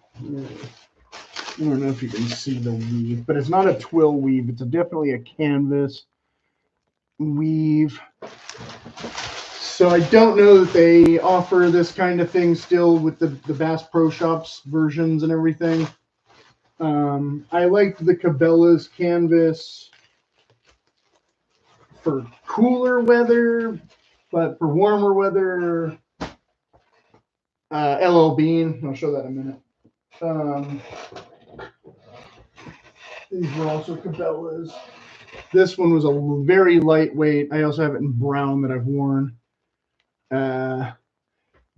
I don't know if you can see the weave, but it's not a twill weave. It's definitely a canvas weave. So I don't know that they offer this kind of thing still with the Bass Pro Shops versions and everything. I liked the Cabela's canvas for cooler weather, but for warmer weather, LL Bean. I'll show that in a minute. These were also Cabela's. This one was a very lightweight. I also have it in brown that I've worn.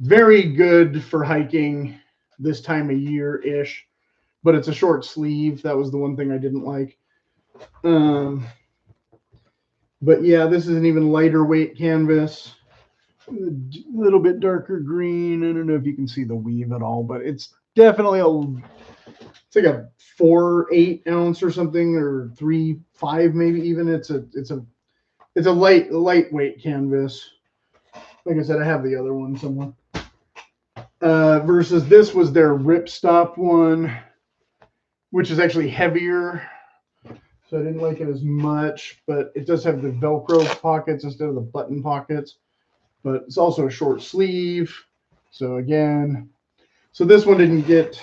Very good for hiking this time of year-ish, but it's a short sleeve. That was the one thing I didn't like. But yeah, this is an even lighter weight canvas. A little bit darker green. I don't know if you can see the weave at all, but it's definitely it's like a 4-8 ounce or something, or 3-5 maybe even. It's a lightweight canvas. Like I said, I have the other one somewhere. Versus this was their ripstop one, which is actually heavier. So I didn't like it as much, but it does have the Velcro pockets instead of the button pockets. But it's also a short sleeve. So again, so this one didn't get.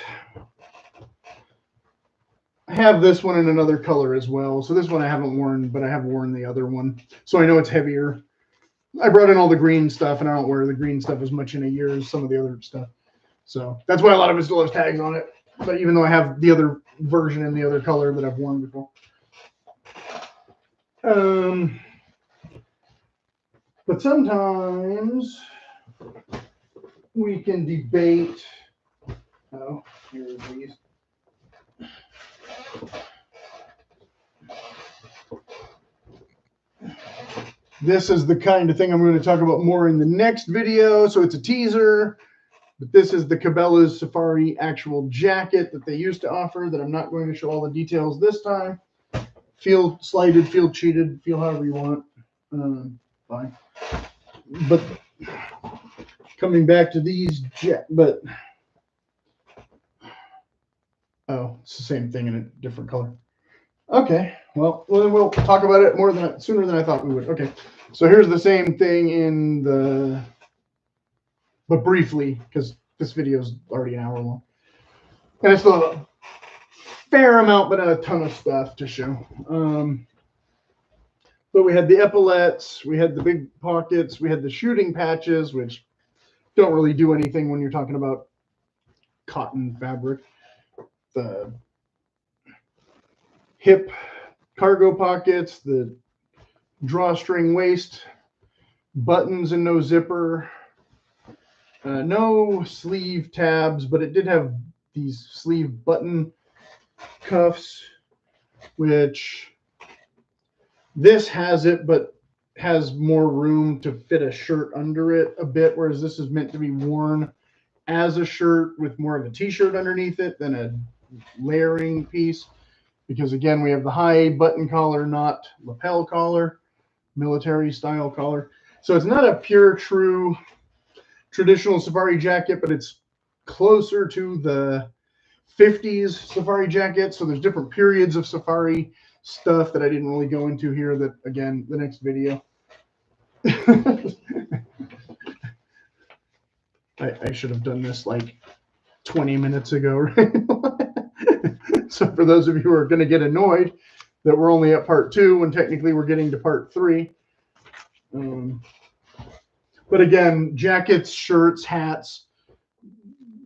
I have this one in another color as well. So this one I haven't worn, but I have worn the other one. So I know it's heavier. I brought in all the green stuff, and I don't wear the green stuff as much in a year as some of the other stuff. So that's why a lot of it still has tags on it. But even though I have the other version in the other color that I've worn before. But sometimes we can debate. Oh, here's these. This is the kind of thing I'm going to talk about more in the next video. So it's a teaser. But this is the Cabela's Safari actual jacket that they used to offer that I'm not going to show all the details this time. Feel slighted, feel cheated, feel however you want. Fine. But coming back to these, oh, it's the same thing in a different color. Okay, well then we'll talk about it sooner than I thought we would. Okay, so here's the same thing but briefly, because this video is already an hour long. And it's still a fair amount, but not a ton of stuff to show. But we had the epaulettes, we had the big pockets, we had the shooting patches, which don't really do anything when you're talking about cotton fabric. The hip cargo pockets, the drawstring waist, buttons and no zipper. No sleeve tabs, but it did have these sleeve button cuffs, which this has it, but has more room to fit a shirt under it a bit, whereas this is meant to be worn as a shirt with more of a t-shirt underneath it than a layering piece. Because again, we have the high button collar, not lapel collar, military style collar. So it's not a pure, true traditional safari jacket, but it's closer to the 50s safari jacket. So there's different periods of safari stuff that I didn't really go into here, that again, the next video. I should have done this like 20 minutes ago, right? So for those of you who are going to get annoyed that we're only at part 2 when technically we're getting to part 3. But again, jackets, shirts, hats.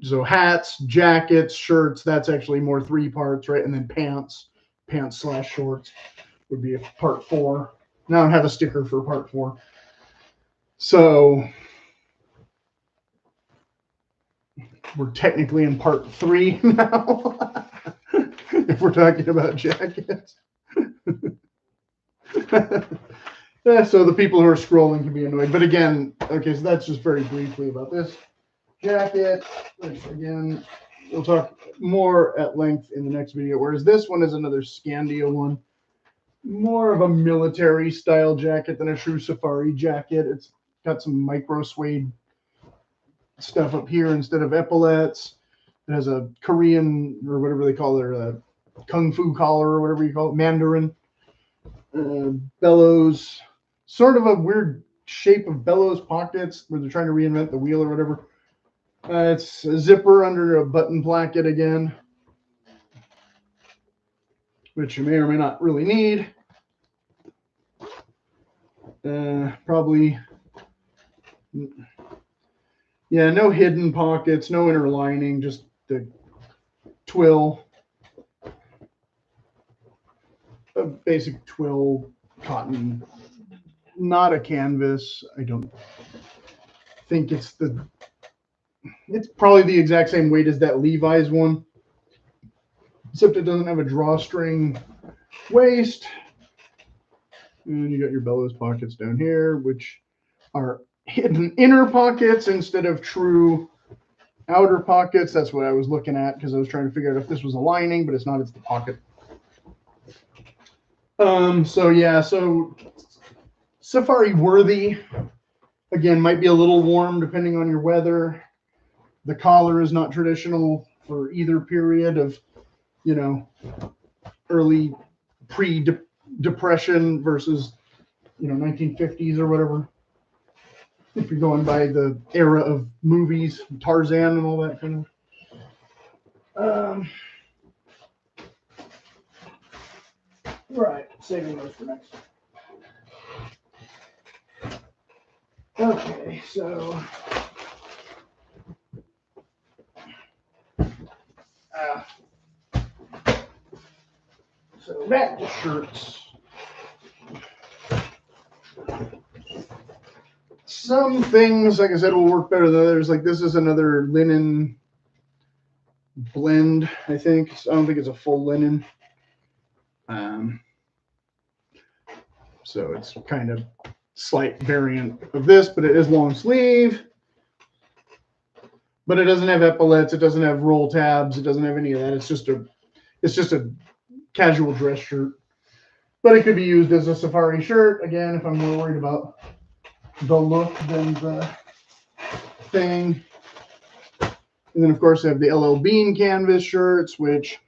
So hats, jackets, shirts, that's actually more 3 parts, right? And then pants / shorts would be part 4. Now I have a sticker for part 4. So we're technically in part 3 now, if we're talking about jackets. Yeah, so the people who are scrolling can be annoyed. But again, okay, so that's just very briefly about this jacket, which again, we'll talk more at length in the next video. Whereas this one is another Scandia one. More of a military style jacket than a true safari jacket. It's got some micro suede stuff up here instead of epaulettes. It has a Korean, or whatever they call it, a kung fu collar, or whatever you call it, Mandarin. Bellows, sort of a weird shape of bellows pockets where they're trying to reinvent the wheel or whatever. It's a zipper under a button placket again, which you may or may not really need. Probably, yeah, no hidden pockets, no inner lining, just the twill, a basic twill cotton, not a canvas. I don't think it's probably the exact same weight as that Levi's one, except it doesn't have a drawstring waist. And you got your bellows pockets down here, which are hidden inner pockets instead of true outer pockets. That's what I was looking at, because I was trying to figure out if this was a lining, but it's not, it's the pocket. So yeah, so safari worthy. Again, might be a little warm depending on your weather. The collar is not traditional for either period of, you know, early pre-depression versus, you know, 1950s or whatever. If you're going by the era of movies, Tarzan and all that kind of. Right, saving those for next. Okay, so So back to shirts. Some things, like I said, will work better than others. Like this is another linen blend, I think. I don't think it's a full linen. So it's kind of slight variant of this, but it is long sleeve. But it doesn't have epaulets. It doesn't have roll tabs. It doesn't have any of that. It's just a casual dress shirt. But it could be used as a safari shirt. Again, if I'm more worried about the look than the thing. And then, of course, I have the LL Bean canvas shirts, which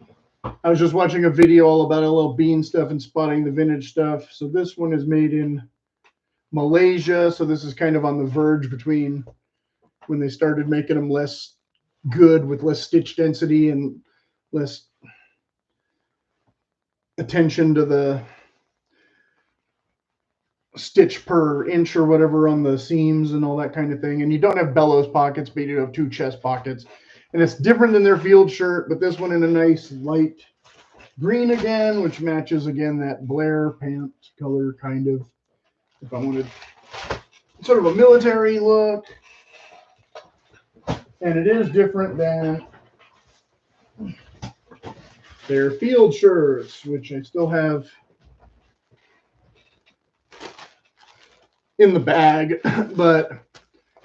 I was just watching a video all about LL Bean stuff and spotting the vintage stuff. So this one is made in Malaysia. So this is kind of on the verge between when they started making them less good with less stitch density and less attention to the stitch per inch or whatever on the seams and all that kind of thing. And you don't have bellows pockets, but you do have 2 chest pockets. And it's different than their field shirt, but this one in a nice light green again, which matches again that Blair pant color kind of. If I wanted sort of a military look. And it is different than their field shirts, which I still have in the bag. But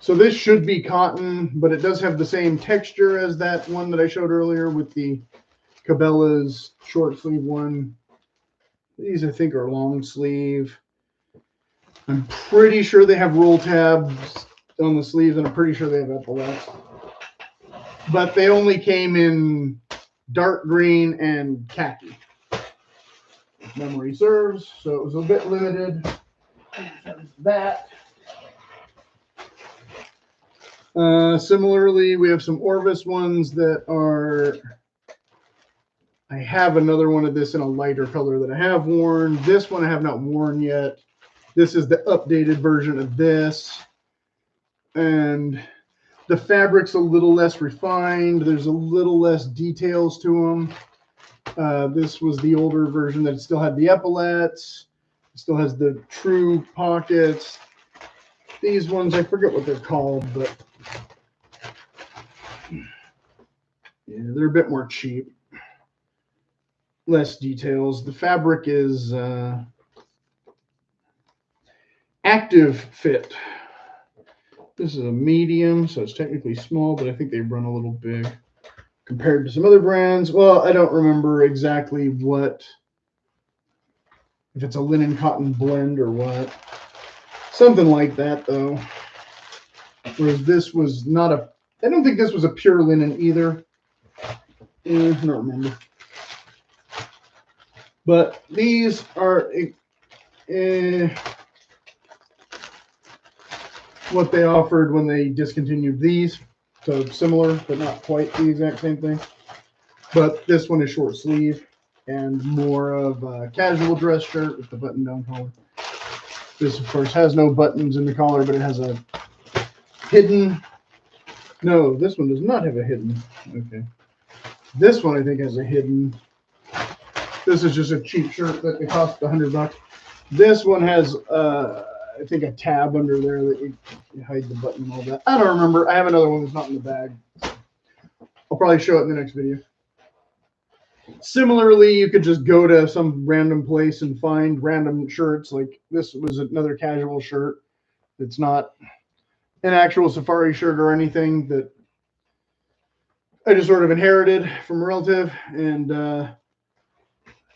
so this should be cotton, but it does have the same texture as that one that I showed earlier with the Cabela's short sleeve one. These I think are long sleeve. I'm pretty sure they have roll tabs on the sleeves, and I'm pretty sure they have epaulets. But they only came in dark green and khaki, if memory serves. So it was a bit limited. That. Similarly, we have some Orvis ones that are. I have another one of this in a lighter color that I have worn. This one I have not worn yet. This is the updated version of this. And the fabric's a little less refined. There's a little less details to them. This was the older version that still had the epaulets. It still has the true pockets. These ones, I forget what they're called, but yeah, they're a bit more cheap. Less details. The fabric is active fit. This is a medium, so it's technically small, but I think they run a little big compared to some other brands. Well, I don't remember exactly what, if it's a linen cotton blend or what. Something like that, though. Whereas this was not a, I don't think this was a pure linen either. I don't remember. But these are what they offered when they discontinued these. So similar, but not quite the exact same thing. But this one is short sleeve and more of a casual dress shirt with the button down collar. This, of course, has no buttons in the collar, but it has a hidden. No, this one does not have a hidden. Okay. This one, I think, has a hidden. This is just a cheap shirt that it cost $100. This one has, I think, a tab under there that you hide the button and all that. I don't remember. I have another one that's not in the bag. I'll probably show it in the next video. Similarly, you could just go to some random place and find random shirts. Like this was another casual shirt. It's not an actual safari shirt or anything that I just sort of inherited from a relative, and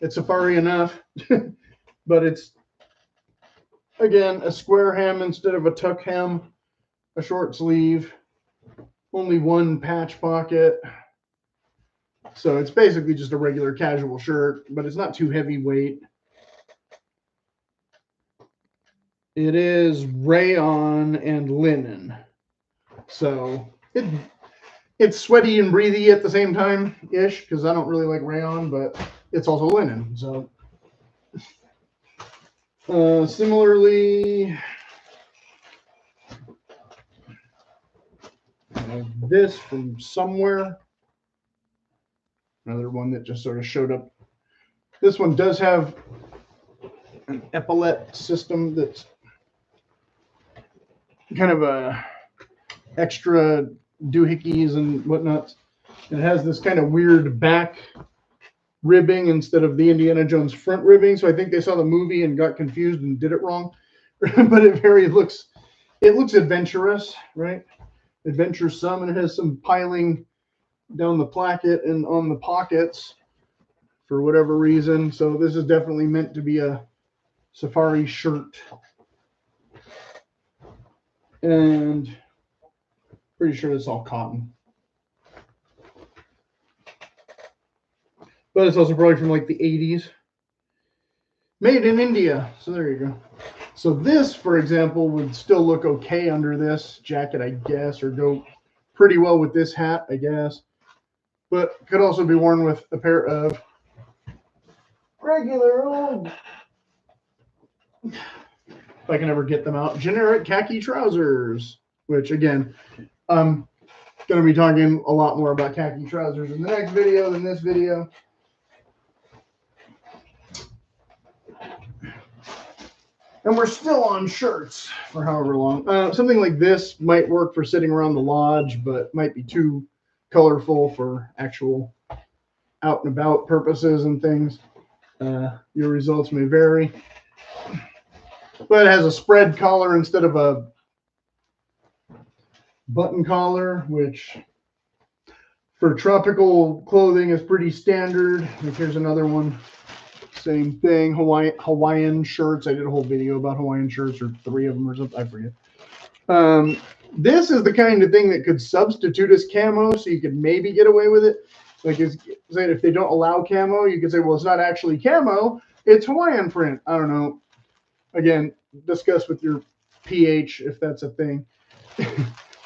it's safari enough, but it's, again, a square hem instead of a tuck hem, a short sleeve, only one patch pocket. So it's basically just a regular casual shirt, but it's not too heavyweight. It is rayon and linen. So it's sweaty and breathy at the same time-ish, because I don't really like rayon, but it's also linen. So similarly, I have this from somewhere. Another one that just sort of showed up. This one does have an epaulette system that's kind of a extra doohickeys and whatnot. It has this kind of weird back ribbing instead of the Indiana Jones front ribbing. So I think they saw the movie and got confused and did it wrong. But it looks adventurous, right? Adventuresome, and it has some piling down the placket and on the pockets for whatever reason. So this is definitely meant to be a safari shirt. And pretty sure it's all cotton. But it's also probably from like the 80s. Made in India. So there you go. So this, for example, would still look okay under this jacket, I guess, or go pretty well with this hat, I guess. But could also be worn with a pair of regular old, if I can ever get them out, generic khaki trousers, which again, I'm going to be talking a lot more about khaki trousers in the next video than this video. And we're still on shirts for however long. Something like this might work for sitting around the lodge, but might be too colorful for actual out and about purposes and things. Your results may vary. But it has a spread collar instead of a button collar, which for tropical clothing is pretty standard. Like here's another one. Same thing. Hawaiian shirts. I did a whole video about Hawaiian shirts, or 3 of them or something. I forget. This is the kind of thing that could substitute as camo, so you could maybe get away with it. Like if they don't allow camo, you could say, well, it's not actually camo, it's Hawaiian print. I don't know. Again, discuss with your PH if that's a thing.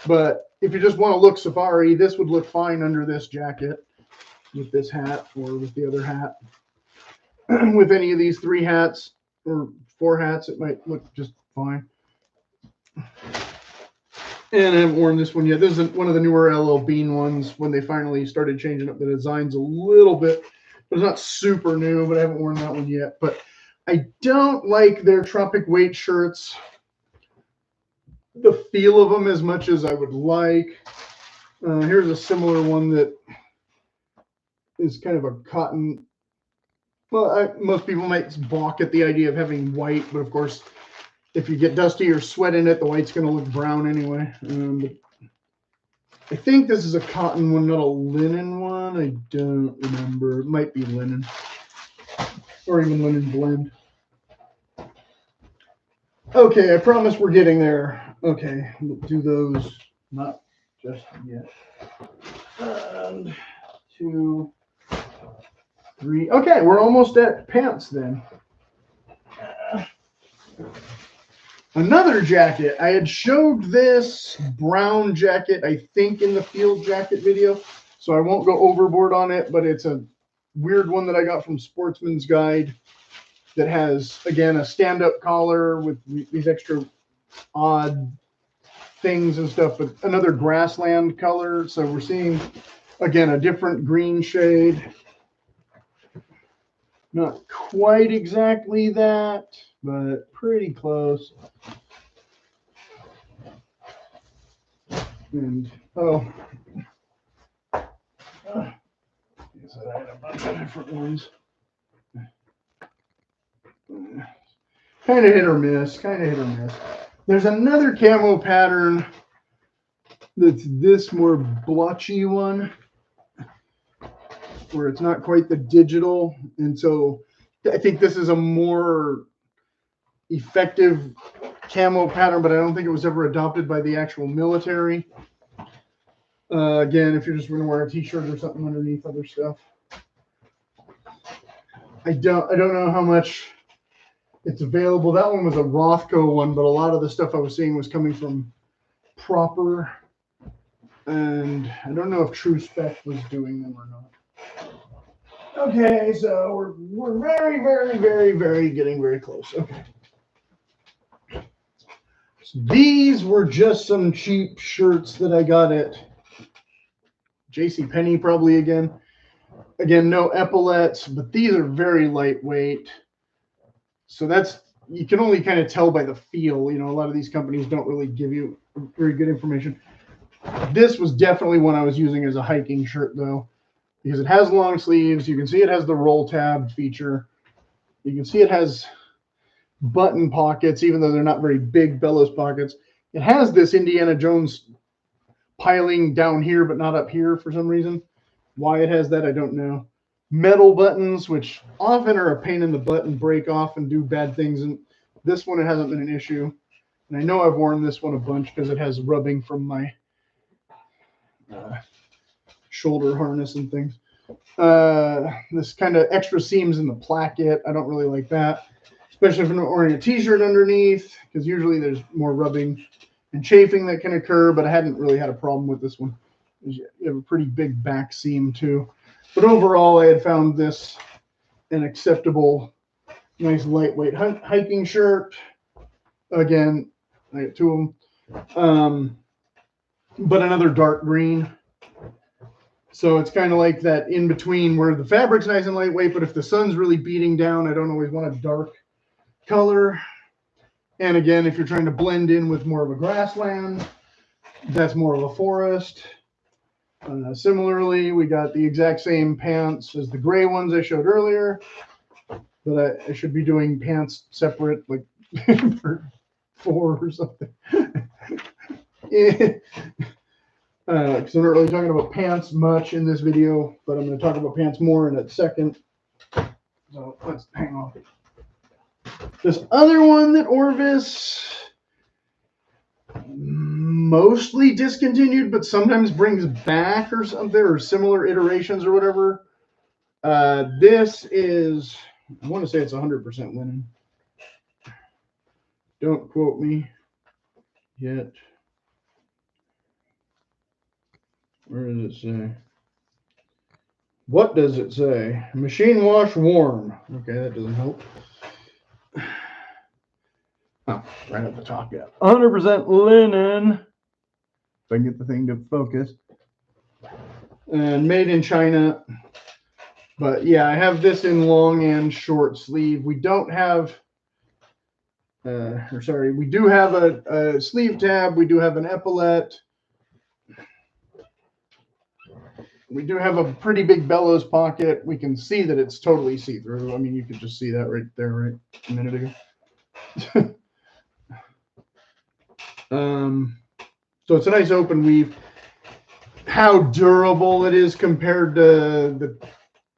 But if you just want to look safari, this would look fine under this jacket with this hat or with the other hat. With any of these 3 hats or 4 hats, it might look just fine. And I haven't worn this one yet. This is one of the newer LL Bean ones when they finally started changing up the designs a little bit. But it's not super new, but I haven't worn that one yet. But I don't like their Tropic Weight shirts, the feel of them as much as I would like. Here's a similar one that is kind of a cotton. Well, most people might balk at the idea of having white, but of course, if you get dusty or sweat in it, the white's going to look brown anyway. But I think this is a cotton one, not a linen one. I don't remember. It might be linen or even linen blend. Okay, I promise we're getting there. Okay, we'll do those, not just yet. And 2, 3. Okay, we're almost at pants then. Another jacket. I had showed this brown jacket, I think, in the field jacket video, so I won't go overboard on it, but it's a weird one that I got from Sportsman's Guide that has, again, a stand-up collar with these extra odd things and stuff, but another grassland color. So we're seeing, again, a different green shade. Not quite exactly that, but pretty close. And, oh, yes, I had a bunch of different ones. Kind of hit or miss, kind of hit or miss. There's another camo pattern that's this more blotchy one, where it's not quite the digital. And so I think this is a more effective camo pattern, but I don't think it was ever adopted by the actual military. Again, if you're just going to wear a t-shirt or something underneath other stuff. I don't know how much it's available. That one was a Rothko one, but a lot of the stuff I was seeing was coming from Proper. And I don't know if True Spec was doing them or not. Okay, so we're very, very, very, very getting very close. Okay. So these were just some cheap shirts that I got at JCPenney probably again. Again, no epaulets, but these are very lightweight. So that's, you can only kind of tell by the feel. You know, a lot of these companies don't really give you very good information. This was definitely one I was using as a hiking shirt, though, because it has long sleeves. You can see it has the roll tab feature. You can see it has button pockets, even though they're not very big bellows pockets. It has this Indiana Jones piling down here, but not up here for some reason. Why it has that, I don't know. Metal buttons, which often are a pain in the butt and break off and do bad things. And this one, it hasn't been an issue. And I know I've worn this one a bunch because it has rubbing from my shoulder harness and things. This kind of extra seams in the placket, I don't really like that, especially if I'm wearing a t-shirt underneath, because usually there's more rubbing and chafing that can occur, but I hadn't really had a problem with this one. You have a pretty big back seam too. But overall, I had found this an acceptable, nice lightweight hiking shirt. Again, I got two of them. But another dark green. So it's kind of like that in between where the fabric's nice and lightweight, but if the sun's really beating down, I don't always want a dark color. And again, if you're trying to blend in with more of a grassland, that's more of a forest. Similarly, we got the exact same pants as the gray ones I showed earlier, but I should be doing pants separate, like for 4 or something. Because I'm not really talking about pants much in this video, but I'm going to talk about pants more in a second. So let's hang on. This other one that Orvis mostly discontinued, but sometimes brings back or something, or similar iterations or whatever. This is, I want to say it's 100% linen. Don't quote me yet. Where does it say? What does it say? Machine wash warm. Okay, that doesn't help. Oh, right at the top, yeah. 100% linen. If I can get the thing to focus. And made in China. But yeah, I have this in long and short sleeve. We don't have, we do have a sleeve tab. We do have an epaulette. We do have a pretty big bellows pocket. We can see that it's totally see-through. I mean, you could just see that right there, right a minute ago. So it's a nice open weave. How durable it is compared to the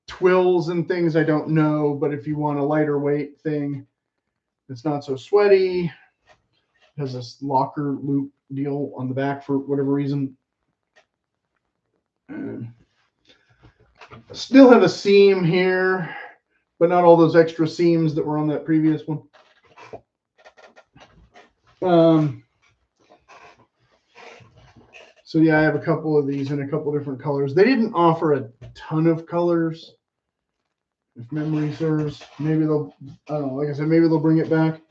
twills and things, I don't know. But if you want a lighter weight thing, it's not so sweaty. It has this locker loop deal on the back for whatever reason. Still have a seam here, but not all those extra seams that were on that previous one. So yeah, I have a couple of these in a couple different colors. They didn't offer a ton of colors, if memory serves. Maybe they'll, I don't know, like I said, maybe they'll bring it back.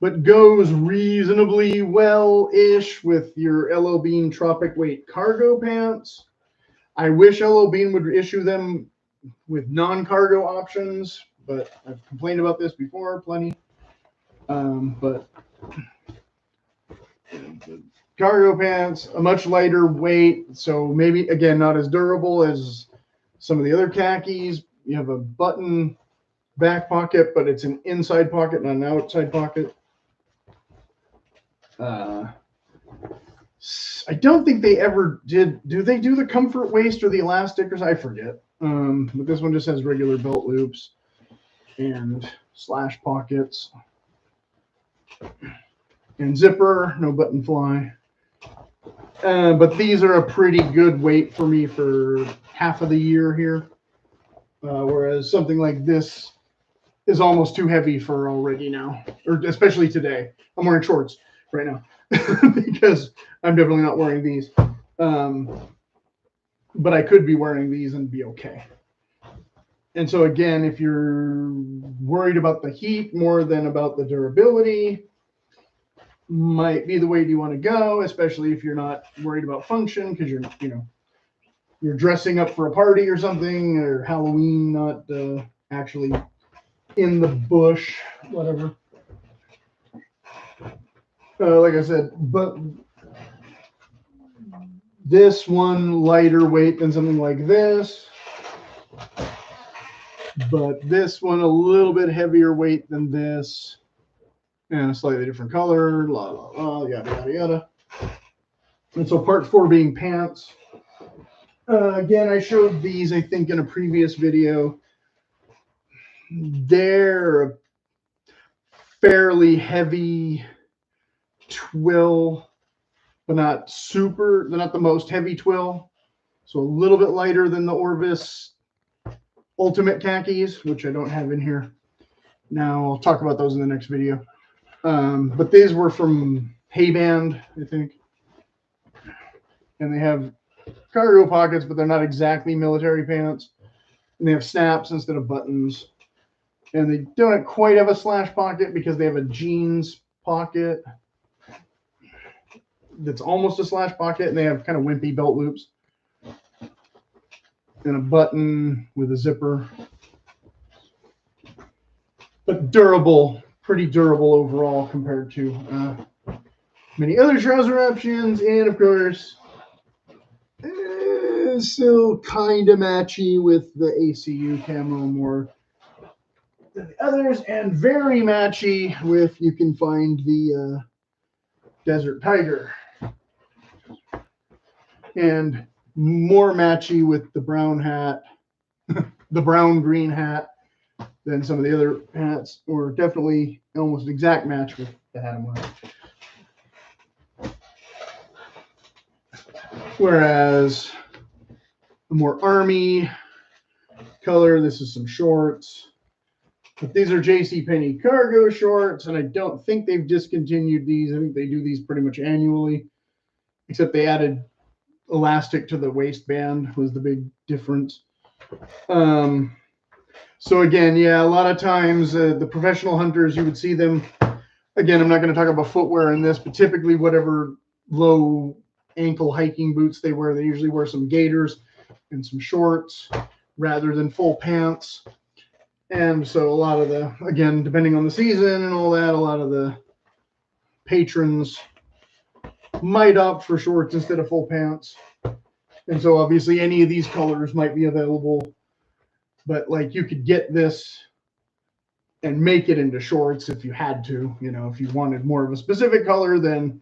But goes reasonably well-ish with your LL Bean Tropic Weight cargo pants. I wish LL Bean would issue them with non-cargo options, but I've complained about this before plenty. But cargo pants, a much lighter weight, so maybe, again, not as durable as some of the other khakis. You have a button back pocket, but it's an inside pocket, not an outside pocket. I don't think they ever did. Do they do the comfort waist or the elastic? Or I forget. But this one just has regular belt loops and slash pockets and zipper, no button fly. But these are a pretty good weight for me for half of the year here. Whereas something like this is almost too heavy for already now, or especially today. I'm wearing shorts right now because I'm definitely not wearing these. But I could be wearing these and be okay. And so again, if you're worried about the heat more than about the durability, might be the way you want to go, especially if you're not worried about function, because you're, you know, you're dressing up for a party or something, or Halloween, not actually in the bush, whatever. Like I said, but this one lighter weight than something like this, but this one a little bit heavier weight than this, and a slightly different color, la la la, yada yada yada. And so part 4 being pants. Again, I showed these, I think, in a previous video. They're fairly heavy twill, but not super, they're not the most heavy twill. So a little bit lighter than the Orvis Ultimate khakis, which I don't have in here. Now I'll talk about those in the next video. But these were from Hayband, I think. And they have cargo pockets, but they're not exactly military pants. And they have snaps instead of buttons. And they don't quite have a slash pocket because they have a jeans pocket that's almost a slash pocket, and they have kind of wimpy belt loops. And a button with a zipper. But durable, pretty durable overall compared to many other trouser options. And of course, still kind of matchy with the ACU camo more than the others, and very matchy with, you can find the Desert Tiger, and more matchy with the brown hat, the brown green hat, than some of the other hats, or definitely almost exact match with the hat I'm wearing. Whereas a more army color, this is some shorts. But these are JCPenney cargo shorts, and I don't think they've discontinued these. I think they do these pretty much annually, except they added elastic to the waistband was the big difference. So again, yeah, a lot of times the professional hunters, you would see them, again, I'm not going to talk about footwear in this, but typically whatever low ankle hiking boots they wear, they usually wear some gaiters and some shorts rather than full pants. And so a lot of the, again, depending on the season and all that, a lot of the patrons might opt for shorts instead of full pants. And so obviously any of these colors might be available, but like you could get this and make it into shorts if you had to, you know, if you wanted more of a specific color than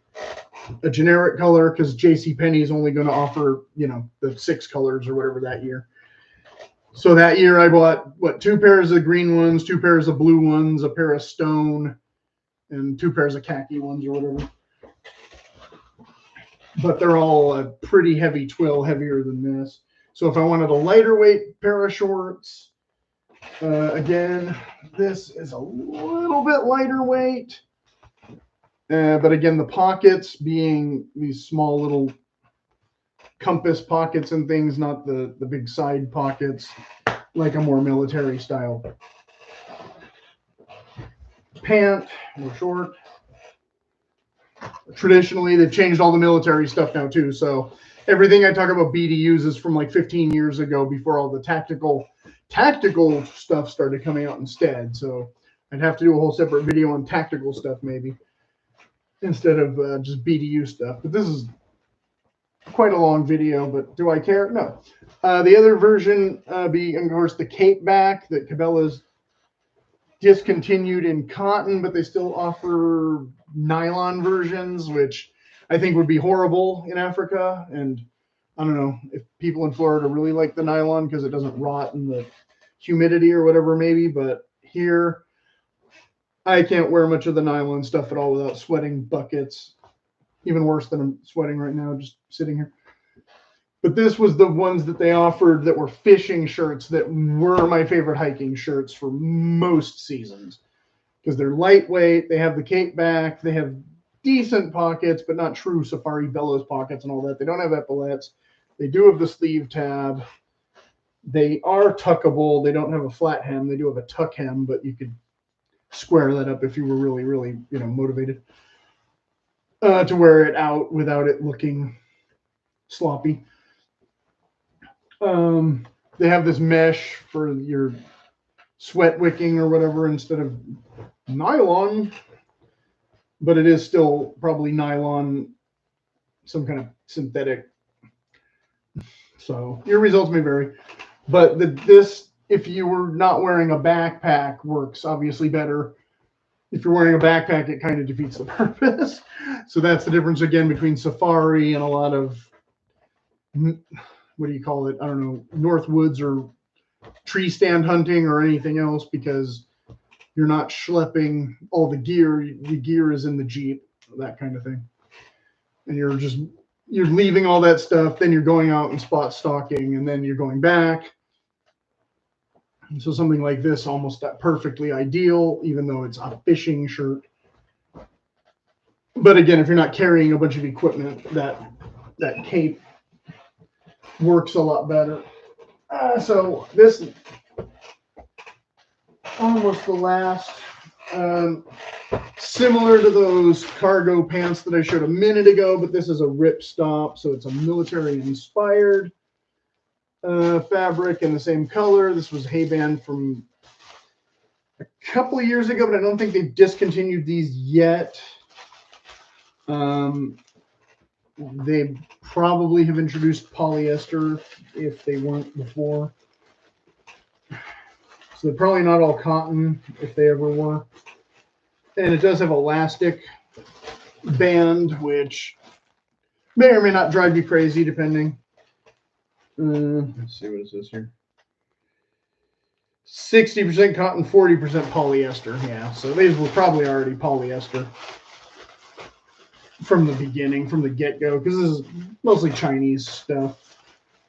a generic color, because JCPenney is only going to offer, you know, the 6 colors or whatever that year. So that year I bought, what, 2 pairs of green ones, 2 pairs of blue ones, a pair of stone, and 2 pairs of khaki ones or whatever. But they're all a pretty heavy twill, heavier than this. So if I wanted a lighter weight pair of shorts, again, this is a little bit lighter weight. But again, the pockets being these small little compass pockets and things, not the big side pockets, like a more military style pant or short. Traditionally, they've changed all the military stuff now too. So everything I talk about BDUs is from like 15 years ago, before all the tactical stuff started coming out instead. So I'd have to do a whole separate video on tactical stuff maybe, instead of just BDU stuff. But this is quite a long video, but do I care? No. The other version being, of course, the cape back that Cabela's discontinued in cotton, but they still offer nylon versions, which I think would be horrible in Africa. And I don't know if people in Florida really like the nylon because it doesn't rot in the humidity or whatever, maybe. But here, I can't wear much of the nylon stuff at all without sweating buckets. Even worse than I'm sweating right now, just sitting here. But this was the ones that they offered that were fishing shirts that were my favorite hiking shirts for most seasons, because they're lightweight. They have the cape back. They have decent pockets, but not true Safari Bellows pockets and all that. They don't have epaulettes. They do have the sleeve tab. They are tuckable. They don't have a flat hem. They do have a tuck hem, but you could square that up if you were really, really, you know, motivated to wear it out without it looking sloppy. They have this mesh for your sweat wicking or whatever instead of nylon, but it is still probably nylon, some kind of synthetic. So your results may vary, but this, if you were not wearing a backpack, works obviously better. If you're wearing a backpack, it kind of defeats the purpose. So that's the difference again between safari and a lot of, what do you call it? I don't know, North Woods or tree stand hunting or anything else, because you're not schlepping all the gear. The gear is in the Jeep, that kind of thing. And you're leaving all that stuff, then you're going out and spot stalking, and then you're going back. And so something like this, almost that perfectly ideal, even though it's a fishing shirt. But again, if you're not carrying a bunch of equipment, that cape works a lot better. So this is almost the last. Similar to those cargo pants that I showed a minute ago, but this is a ripstop, so it's a military-inspired fabric in the same color. This was Hayband from a couple of years ago, but I don't think they've discontinued these yet. They probably have introduced polyester if they weren't before. So they're probably not all cotton if they ever were. And it does have elastic band, which may or may not drive you crazy, depending. Let's see, what is this here? 60% cotton, 40% polyester. Yeah, so these were probably already polyester from the beginning, from the get-go, because this is mostly Chinese stuff.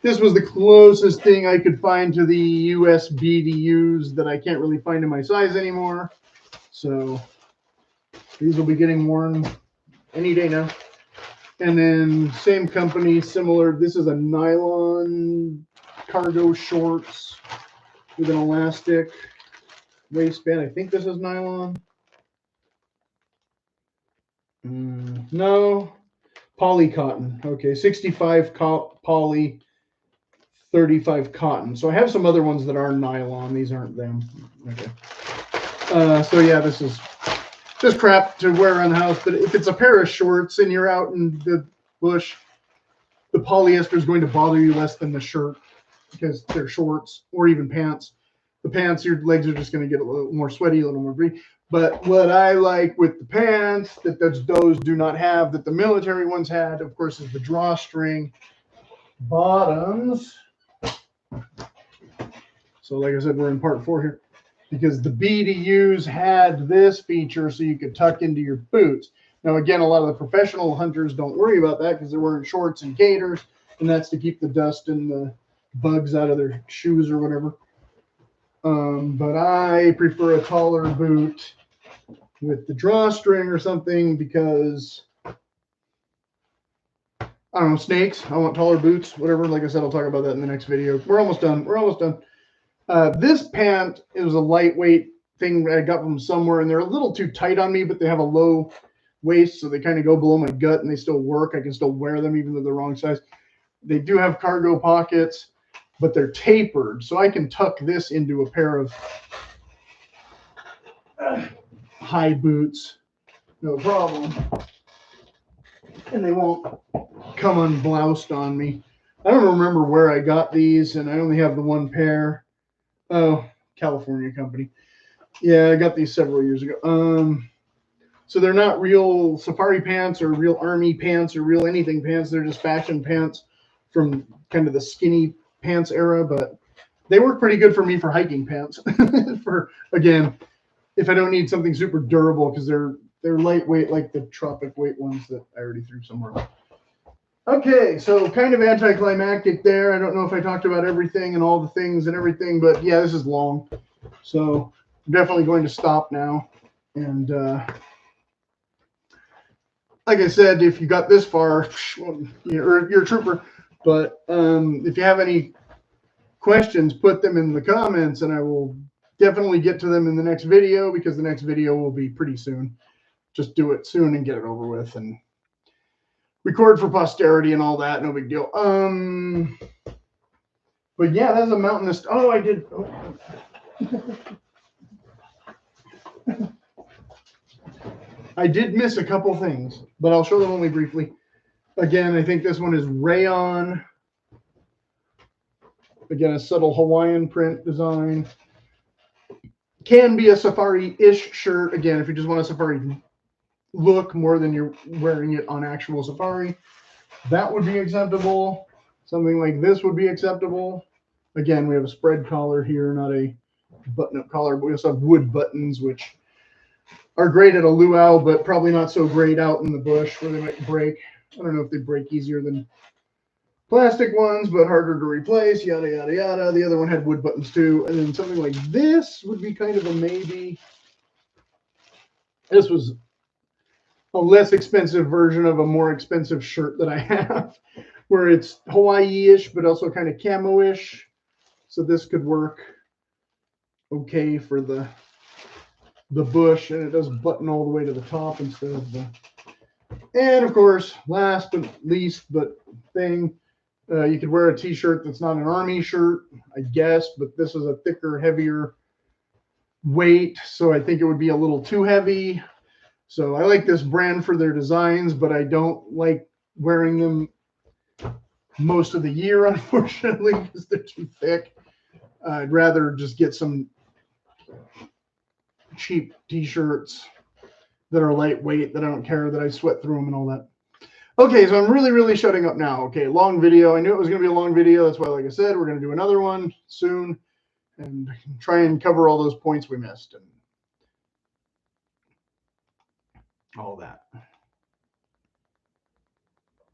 This was the closest thing I could find to the US BDUs that I can't really find in my size anymore. So these will be getting worn any day now. And then same company, similar. This is a nylon cargo shorts with an elastic waistband. I think this is nylon. No, poly cotton. Okay, 65 poly, 35 cotton. So I have some other ones that are nylon. These aren't them. Okay. So yeah, this is just crap to wear around the house. But if it's a pair of shorts and you're out in the bush, the polyester is going to bother you less than the shirt because they're shorts, or even pants. The pants, your legs are just going to get a little more sweaty, a little more greasy. But what I like with the pants that those do not have, that the military ones had, of course, is the drawstring bottoms. So like I said, we're in part 4 here, because the BDUs had this feature so you could tuck into your boots. Now, again, a lot of the professional hunters don't worry about that because they're wearing shorts and gaiters, and that's to keep the dust and the bugs out of their shoes or whatever. But I prefer a taller boot with the drawstring or something because, I don't know, snakes. I want taller boots, whatever. Like I said, I'll talk about that in the next video. We're almost done. We're almost done. This pant is a lightweight thing I got from somewhere, and they're a little too tight on me, but they have a low waist, so they kind of go below my gut, and they still work. I can still wear them even though they're wrong size. They do have cargo pockets, but they're tapered, so I can tuck this into a pair of high boots, no problem, and they won't come unbloused on me. I don't remember where I got these, and I only have the one pair. Oh, California company. Yeah, I got these several years ago. So they're not real safari pants or real army pants or real anything pants. They're just fashion pants from kind of the skinny pants era, but they work pretty good for me for hiking pants. For, again, if I don't need something super durable, because they're lightweight like the tropic weight ones that I already threw somewhere. Okay, so kind of anticlimactic there. I don't know if I talked about everything and all the things and everything, but yeah, this is long. So I'm definitely going to stop now. And like I said, if you got this far, well, you're a trooper. But if you have any questions, put them in the comments, and I will definitely get to them in the next video, because the next video will be pretty soon. Just do it soon and get it over with, and record for posterity and all that. No big deal. But yeah, that's a mountainous. Oh, I did. Oh. I did miss a couple things, but I'll show them only briefly. Again, I think this one is rayon. Again, a subtle Hawaiian print design. Can be a safari-ish shirt. Again, if you just want a safari look more than you're wearing it on actual safari, that would be acceptable. Something like this would be acceptable. Again, we have a spread collar here, not a button-up collar, but we also have wood buttons, which are great at a luau, but probably not so great out in the bush where they might break. I don't know if they break easier than plastic ones, but harder to replace, yada, yada, yada. The other one had wood buttons too. And then something like this would be kind of a maybe. This was a less expensive version of a more expensive shirt that I have, where it's Hawaii-ish, but also kind of camo-ish. So this could work okay for the bush, and it does button all the way to the top instead of the. And of course, last but least, you could wear a t-shirt that's not an army shirt, I guess, but this is a thicker, heavier weight, so I think it would be a little too heavy. So I like this brand for their designs, but I don't like wearing them most of the year, unfortunately, because they're too thick. I'd rather just get some cheap t-shirts that are lightweight, that I don't care that I sweat through them and all that. Okay, so I'm really shutting up now. Okay, long video. I knew it was going to be a long video. That's why, like I said, we're going to do another one soon and try and cover all those points we missed and all that.